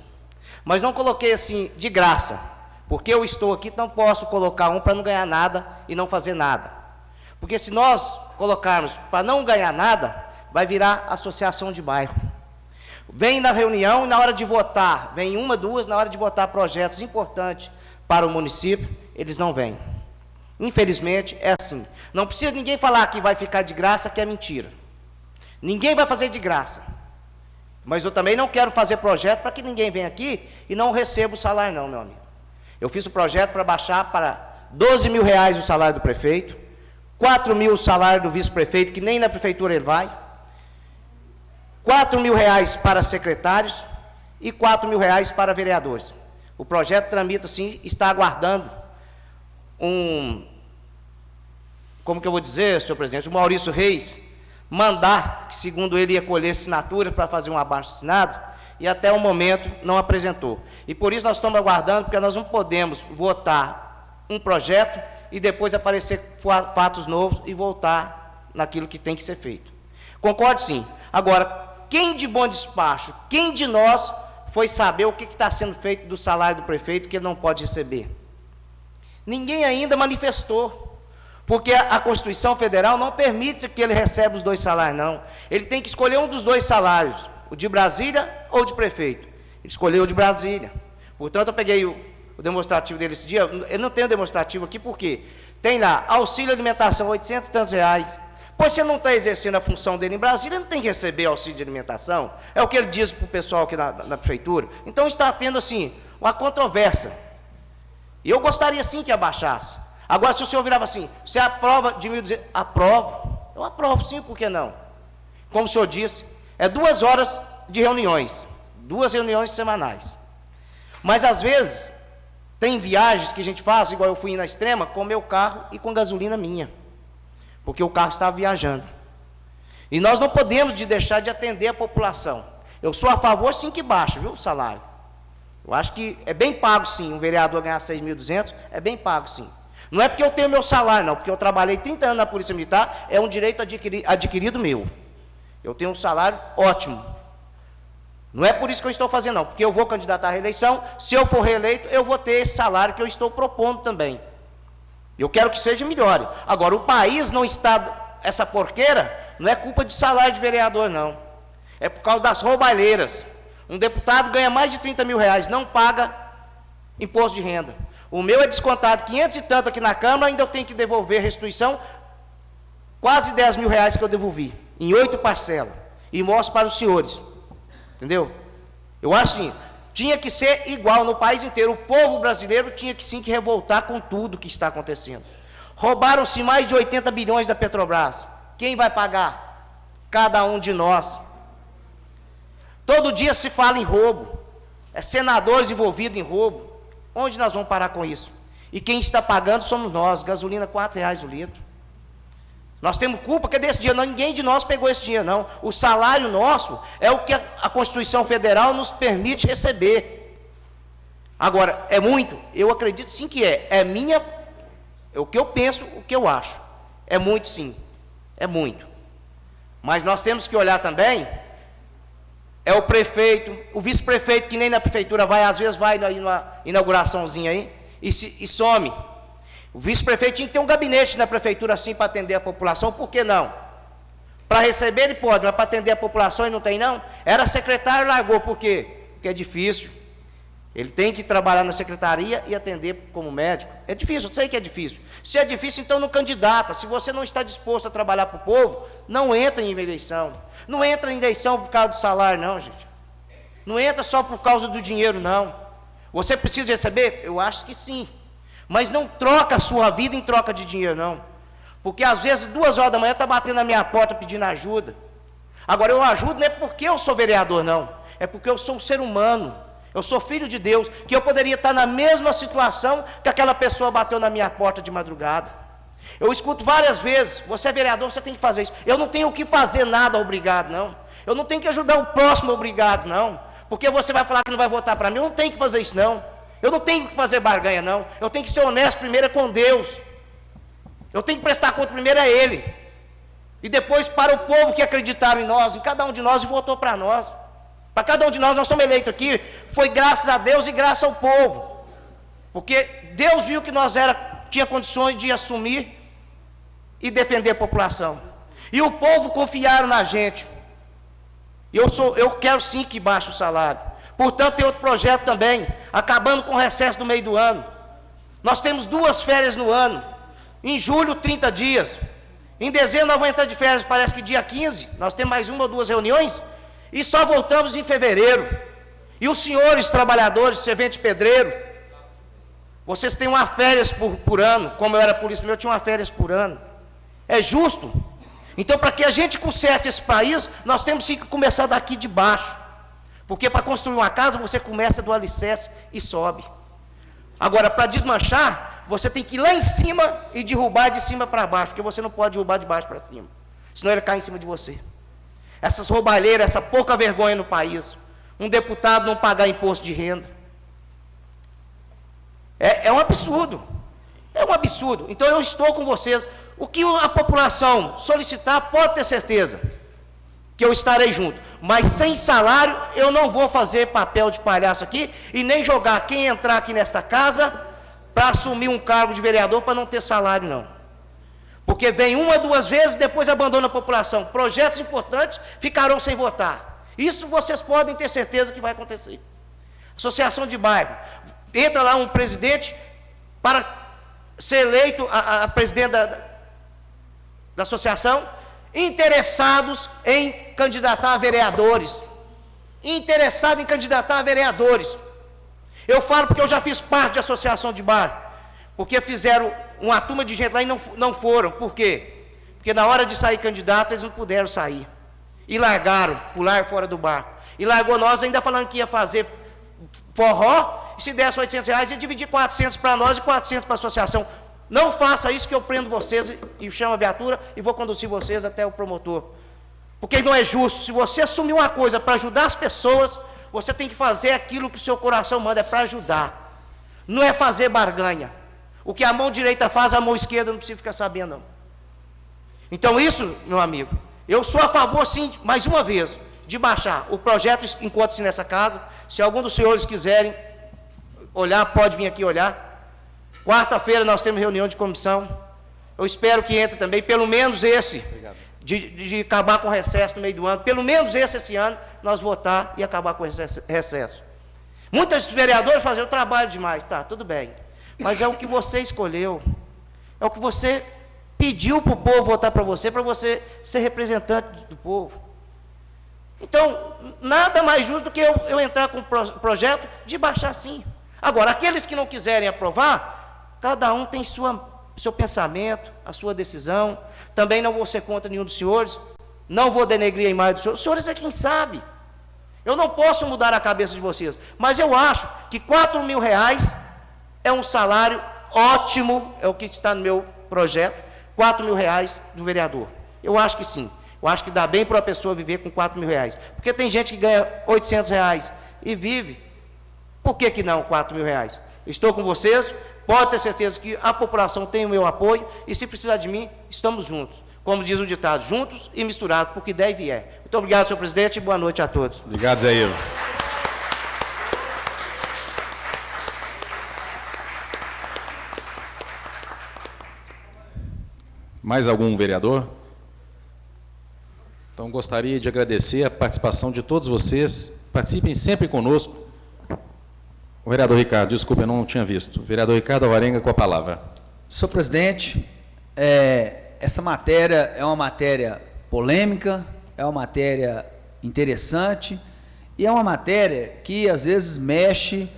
Mas não coloquei assim de graça, porque eu estou aqui, não posso colocar um para não ganhar nada e não fazer nada. Porque se nós colocarmos para não ganhar nada, vai virar associação de bairro. Vem na reunião e na hora de votar, vem uma, duas, na hora de votar projetos importantes para o município, eles não vêm. Infelizmente, é assim. Não precisa ninguém falar que vai ficar de graça, que é mentira. Ninguém vai fazer de graça. Mas eu também não quero fazer projeto para que ninguém venha aqui e não receba o salário não, meu amigo. Eu fiz o projeto para baixar para R$12.000 o salário do prefeito, R$4.000 o salário do vice-prefeito, que nem na prefeitura ele vai, R$4.000 para secretários e R$4.000 para vereadores. O projeto tramita, sim, está aguardando como que eu vou dizer, senhor presidente, o Maurício Reis mandar, que segundo ele ia colher assinaturas para fazer um abaixo-assinado, e até o momento não apresentou. E por isso nós estamos aguardando, porque nós não podemos votar um projeto e depois aparecer fatos novos e voltar naquilo que tem que ser feito. Concordo, sim. Agora, quem de Bom Despacho, quem de nós foi saber o que está sendo feito do salário do prefeito que ele não pode receber? Ninguém ainda manifestou, porque a Constituição Federal não permite que ele receba os dois salários, não. Ele tem que escolher um dos dois salários, o de Brasília ou de prefeito. Ele escolheu o de Brasília. Portanto, eu peguei o demonstrativo dele esse dia. Eu não tenho demonstrativo aqui, porque tem lá, auxílio alimentação, R$800 e tantos. Pois você não está exercendo a função dele em Brasília, ele não tem que receber auxílio de alimentação. É o que ele diz para o pessoal aqui na prefeitura. Então, está tendo, assim, uma controvérsia. E eu gostaria, sim, que abaixasse. Agora, se o senhor virava assim, você aprova de 1.200? Aprovo. Eu aprovo, sim, por que não? Como o senhor disse, é 2 horas de reuniões, 2 reuniões semanais. Mas, às vezes, tem viagens que a gente faz, igual eu fui na Extrema, com o meu carro e com gasolina minha. Porque o carro estava viajando. E nós não podemos deixar de atender a população. Eu sou a favor, sim, que baixe, viu, o salário. Eu acho que é bem pago, sim, um vereador ganhar 6.200, é bem pago, sim. Não é porque eu tenho meu salário, não, porque eu trabalhei 30 anos na Polícia Militar, é um direito adquirido meu. Eu tenho um salário ótimo. Não é por isso que eu estou fazendo, não, porque eu vou candidatar à reeleição, se eu for reeleito, eu vou ter esse salário que eu estou propondo também. Eu quero que seja melhor. Agora, o país não está, essa porqueira, não é culpa de salário de vereador, não. É por causa das roubalheiras. Um deputado ganha mais de R$30.000, não paga imposto de renda. O meu é descontado 500 e tanto aqui na Câmara, ainda eu tenho que devolver restituição, quase R$10.000 que eu devolvi, em 8 parcelas. E mostro para os senhores. Entendeu? Eu acho assim, tinha que ser igual no país inteiro. O povo brasileiro tinha que sim que revoltar com tudo que está acontecendo. Roubaram-se mais de 80 bilhões da Petrobras. Quem vai pagar? Cada um de nós. Todo dia se fala em roubo. É senadores envolvidos em roubo. Onde nós vamos parar com isso? E quem está pagando somos nós. Gasolina R$4 o litro. Nós temos culpa que desse dia, não, ninguém de nós pegou esse dinheiro, não. O salário nosso é o que a Constituição Federal nos permite receber. Agora, é muito? Eu acredito sim que é. É o que eu penso, o que eu acho. É muito sim. É muito. Mas nós temos que olhar também, é o prefeito, o vice-prefeito, que nem na prefeitura vai, às vezes vai numa inauguraçãozinha aí, e some. O vice-prefeito tinha que ter um gabinete na prefeitura assim para atender a população, por que não? Para receber ele pode, mas para atender a população ele não tem não? Era secretário e largou, por quê? Porque é difícil. Ele tem que trabalhar na secretaria e atender como médico. É difícil, eu sei que é difícil. Se é difícil, então não candidata. Se você não está disposto a trabalhar para o povo, não entra em eleição. Não entra em eleição por causa do salário, não, gente. Não entra só por causa do dinheiro, não. Você precisa receber? Eu acho que sim. Mas não troca a sua vida em troca de dinheiro, não. Porque às vezes, 2 horas da manhã, está batendo na minha porta pedindo ajuda. Agora, eu ajudo não é porque eu sou vereador, não. É porque eu sou um ser humano. Eu sou filho de Deus, que eu poderia estar na mesma situação que aquela pessoa bateu na minha porta de madrugada. Eu escuto várias vezes, você é vereador, você tem que fazer isso. Eu não tenho que fazer nada obrigado, não. Eu não tenho que ajudar o próximo obrigado, não. Porque você vai falar que não vai votar para mim, eu não tenho que fazer isso, não. Eu não tenho que fazer barganha, não. Eu tenho que ser honesto primeiro com Deus. Eu tenho que prestar conta primeiro a Ele. E depois para o povo que acreditaram em nós, em cada um de nós e votou para nós. Para cada um de nós somos eleitos aqui, foi graças a Deus e graças ao povo. Porque Deus viu que nós tinha condições de assumir e defender a população. E o povo confiaram na gente. Eu quero sim que baixe o salário. Portanto, tem outro projeto também, acabando com o recesso do meio do ano. Nós temos 2 férias no ano. Em julho, 30 dias. Em dezembro, nós vamos entrar de férias, parece que dia 15. Nós temos mais 1 ou 2 reuniões. E só voltamos em fevereiro. E os senhores trabalhadores, servente pedreiro, vocês têm uma férias por ano. Como eu era polícia, eu tinha uma férias por ano. É justo? Então, para que a gente conserte esse país, nós temos que começar daqui de baixo. Porque para construir uma casa, você começa do alicerce e sobe. Agora, para desmanchar, você tem que ir lá em cima e derrubar de cima para baixo. Porque você não pode derrubar de baixo para cima. Senão ele cai em cima de você. Essas roubalheiras, essa pouca vergonha no país. Um deputado não pagar imposto de renda. É um absurdo. É um absurdo. Então eu estou com vocês. O que a população solicitar, pode ter certeza que eu estarei junto. Mas sem salário, eu não vou fazer papel de palhaço aqui e nem jogar quem entrar aqui nesta casa para assumir um cargo de vereador para não ter salário, não. Porque vem 1 ou 2 vezes, depois abandona a população. Projetos importantes ficarão sem votar. Isso vocês podem ter certeza que vai acontecer. Associação de bairro. Entra lá um presidente para ser eleito a presidente da associação, interessados em candidatar a vereadores. Interessados em candidatar a vereadores. Eu falo porque eu já fiz parte de associação de bairro. Porque fizeram uma turma de gente lá e não foram. Por quê? Porque na hora de sair candidato, eles não puderam sair. E largaram, pularam fora do barco. E largou nós ainda falando que ia fazer forró, e se desse R$800, ia dividir 400 para nós e 400 para a associação. Não faça isso que eu prendo vocês e chamo a viatura e vou conduzir vocês até o promotor. Porque não é justo. Se você assumir uma coisa para ajudar as pessoas, você tem que fazer aquilo que o seu coração manda, é para ajudar. Não é fazer barganha. O que a mão direita faz, a mão esquerda não precisa ficar sabendo, não. Então isso, meu amigo, eu sou a favor, sim, mais uma vez, de baixar. O projeto encontra-se nessa casa. Se algum dos senhores quiserem olhar, pode vir aqui olhar. Quarta-feira nós temos reunião de comissão. Eu espero que entre também, pelo menos esse, de acabar com o recesso no meio do ano. Pelo menos esse ano, nós votar e acabar com o recesso. Muitos vereadores fazem o trabalho demais, tá, tudo bem. Mas é o que você escolheu. É o que você pediu para o povo votar para você ser representante do povo. Então, nada mais justo do que eu entrar com o projeto de baixar sim. Agora, aqueles que não quiserem aprovar, cada um tem seu pensamento, a sua decisão. Também não vou ser contra nenhum dos senhores, não vou denegrir a imagem dos senhores. Os senhores é quem sabe. Eu não posso mudar a cabeça de vocês, mas eu acho que R$4.000 é um salário ótimo, é o que está no meu projeto, R$4.000 do vereador. Eu acho que sim. Eu acho que dá bem para a pessoa viver com R$4.000. Porque tem gente que ganha R$800 e vive. Por que não R$4.000? Estou com vocês, pode ter certeza que a população tem o meu apoio e se precisar de mim, estamos juntos. Como diz o ditado, juntos e misturados, porque der e vier. Muito obrigado, senhor presidente, e boa noite a todos. Obrigado, Zé Ivo. Mais algum vereador? Então, gostaria de agradecer a participação de todos vocês. Participem sempre conosco. O vereador Ricardo, desculpe, eu não tinha visto. O vereador Ricardo Alvarenga com a palavra. Senhor presidente, essa matéria é uma matéria polêmica, é uma matéria interessante e é uma matéria que, às vezes, mexe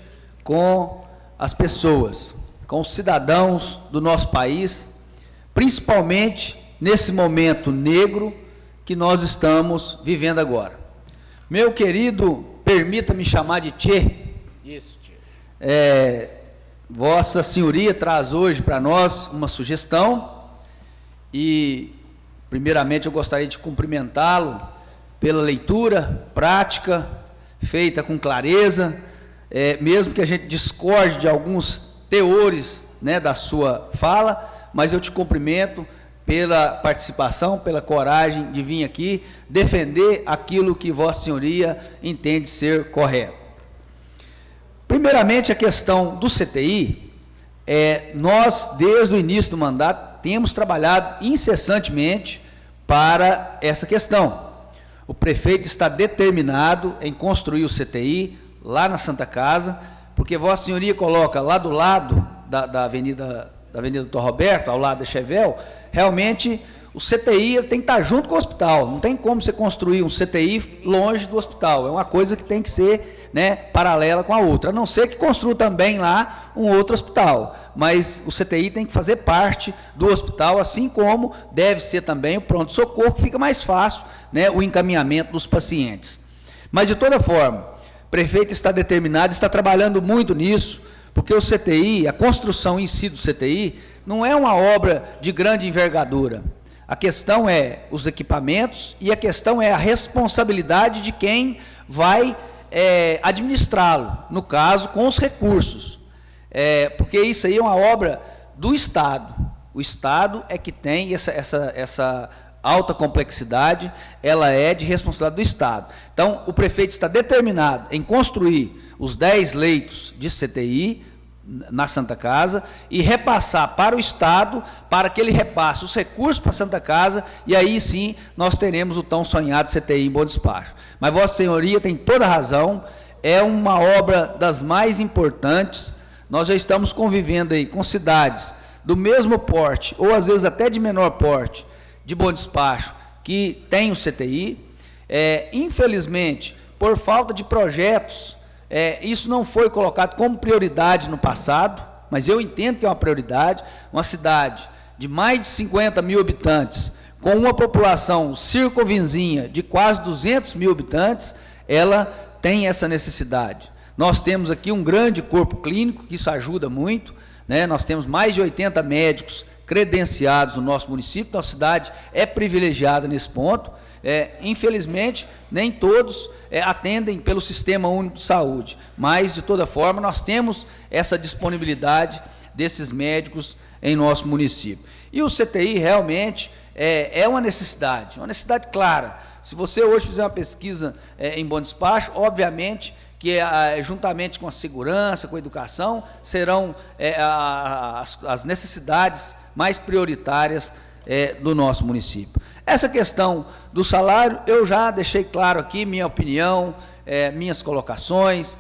com as pessoas, com os cidadãos do nosso país, principalmente nesse momento negro que nós estamos vivendo agora. Meu querido, permita-me chamar de Tchê. Isso, Tchê. Vossa Senhoria traz hoje para nós uma sugestão e, primeiramente, eu gostaria de cumprimentá-lo pela leitura prática, feita com clareza, mesmo que a gente discorde de alguns teores, né, da sua fala, mas eu te cumprimento pela participação, pela coragem de vir aqui defender aquilo que Vossa Senhoria entende ser correto. Primeiramente, a questão do CTI, nós, desde o início do mandato, temos trabalhado incessantemente para essa questão. O prefeito está determinado em construir o CTI lá na Santa Casa, porque Vossa Senhoria coloca lá do lado da Avenida Dr. Roberto, ao lado da Chevel, realmente o CTI tem que estar junto com o hospital, não tem como você construir um CTI longe do hospital, é uma coisa que tem que ser, né, paralela com a outra, a não ser que construa também lá um outro hospital, mas o CTI tem que fazer parte do hospital, assim como deve ser também o pronto-socorro, que fica mais fácil, né, o encaminhamento dos pacientes. Mas, de toda forma, o prefeito está determinado, está trabalhando muito nisso, porque o CTI, a construção em si do CTI, não é uma obra de grande envergadura. A questão é os equipamentos e a questão é a responsabilidade de quem vai administrá-lo, no caso, com os recursos. Porque isso aí é uma obra do Estado. O Estado é que tem essa alta complexidade, ela é de responsabilidade do Estado. Então, o prefeito está determinado em construir os 10 leitos de CTI na Santa Casa e repassar para o Estado, para que ele repasse os recursos para a Santa Casa, e aí sim nós teremos o tão sonhado CTI em Bom Despacho. Mas Vossa Senhoria tem toda a razão, é uma obra das mais importantes. Nós já estamos convivendo aí com cidades do mesmo porte, ou às vezes até de menor porte, de Bom Despacho, que tem o CTI. Infelizmente, por falta de projetos, isso não foi colocado como prioridade no passado, mas eu entendo que é uma prioridade. Uma cidade de mais de 50 mil habitantes, com uma população circunvizinha de quase 200 mil habitantes, ela tem essa necessidade. Nós temos aqui um grande corpo clínico, que isso ajuda muito, né? Nós temos mais de 80 médicos credenciados no nosso município, nossa cidade é privilegiada nesse ponto. Infelizmente, nem todos atendem pelo Sistema Único de Saúde, mas, de toda forma, nós temos essa disponibilidade desses médicos em nosso município. E o CTI realmente é uma necessidade clara. Se você hoje fizer uma pesquisa em Bom Despacho, obviamente que juntamente com a segurança, com a educação, serão as necessidades mais prioritárias do nosso município. Essa questão do salário, eu já deixei claro aqui minha opinião, minhas colocações.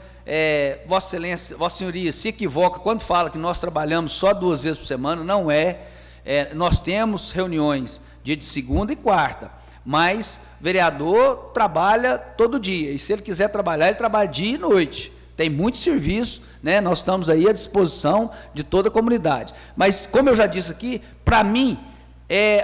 Vossa Excelência, Vossa Senhoria se equivoca quando fala que nós trabalhamos só 2 vezes por semana, não é. Nós temos reuniões dia de segunda e quarta, mas vereador trabalha todo dia, e se ele quiser trabalhar, ele trabalha dia e noite. Tem muito serviço, né? Nós estamos aí à disposição de toda a comunidade. Mas, como eu já disse aqui, para mim,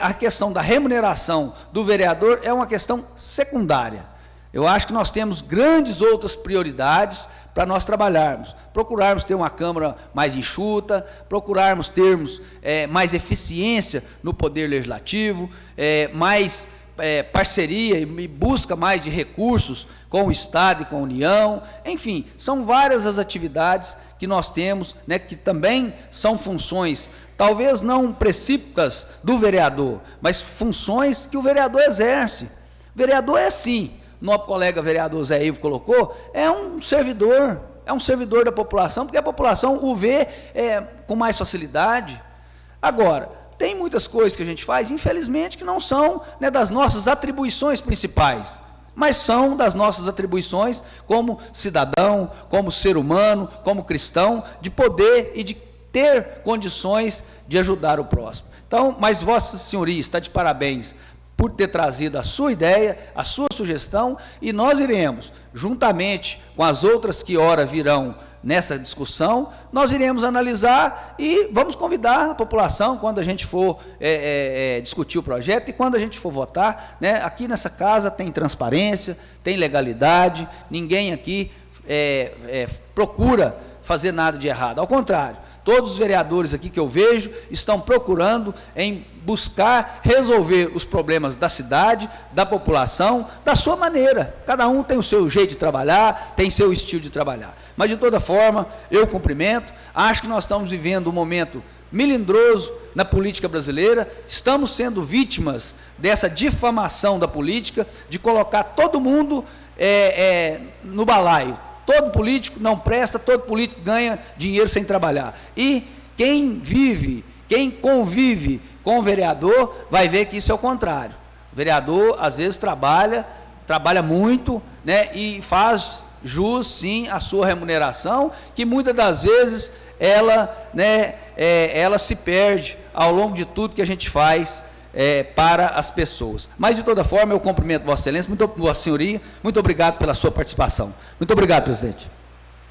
a questão da remuneração do vereador é uma questão secundária. Eu acho que nós temos grandes outras prioridades para nós trabalharmos. Procurarmos ter uma Câmara mais enxuta, procurarmos termos mais eficiência no Poder Legislativo, mais parceria e busca mais de recursos com o Estado e com a União. Enfim, são várias as atividades que nós temos, né, que também são funções, talvez não precípitas do vereador, mas funções que o vereador exerce. O vereador é assim, nosso colega vereador Zé Ivo colocou, é um servidor da população, porque a população o vê com mais facilidade. Agora, tem muitas coisas que a gente faz, infelizmente, que não são, né, das nossas atribuições principais, mas são das nossas atribuições como cidadão, como ser humano, como cristão, de poder e de ter condições de ajudar o próximo. Então, mas Vossa Senhoria está de parabéns por ter trazido a sua ideia, a sua sugestão, e nós iremos, juntamente com as outras que ora virão nessa discussão, nós iremos analisar e vamos convidar a população, quando a gente for discutir o projeto e quando a gente for votar, né, aqui nessa casa tem transparência, tem legalidade, ninguém aqui procura fazer nada de errado, ao contrário, todos os vereadores aqui que eu vejo estão procurando em buscar resolver os problemas da cidade, da população, da sua maneira. Cada um tem o seu jeito de trabalhar, tem seu estilo de trabalhar. Mas, de toda forma, eu cumprimento. Acho que nós estamos vivendo um momento melindroso na política brasileira. Estamos sendo vítimas dessa difamação da política, de colocar todo mundo no balaio. Todo político não presta, todo político ganha dinheiro sem trabalhar. E quem convive com o vereador vai ver que isso é o contrário. O vereador, às vezes, trabalha muito, né, e faz jus, sim, à sua remuneração, que muitas das vezes ela se perde ao longo de tudo que a gente faz para as pessoas. Mas, de toda forma, eu cumprimento Vossa Excelência, Vossa Senhoria, muito obrigado pela sua participação. Muito obrigado, presidente.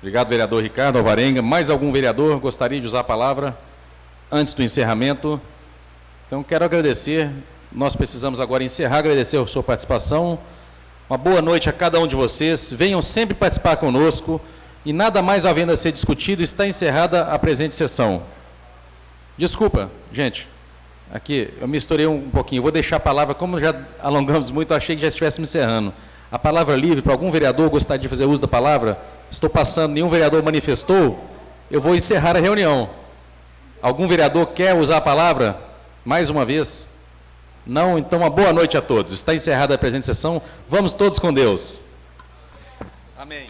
Obrigado, vereador Ricardo Alvarenga. Mais algum vereador gostaria de usar a palavra antes do encerramento? Então, quero agradecer, nós precisamos agora encerrar, agradecer a sua participação. Uma boa noite a cada um de vocês, venham sempre participar conosco, e nada mais havendo a ser discutido, está encerrada a presente sessão. Desculpa, gente. Aqui, eu misturei um pouquinho, vou deixar a palavra, como já alongamos muito, eu achei que já estivéssemos encerrando. A palavra livre, para algum vereador gostaria de fazer uso da palavra, estou passando, nenhum vereador manifestou, eu vou encerrar a reunião. Algum vereador quer usar a palavra? Mais uma vez? Não? Então, uma boa noite a todos. Está encerrada a presente sessão, vamos todos com Deus. Amém.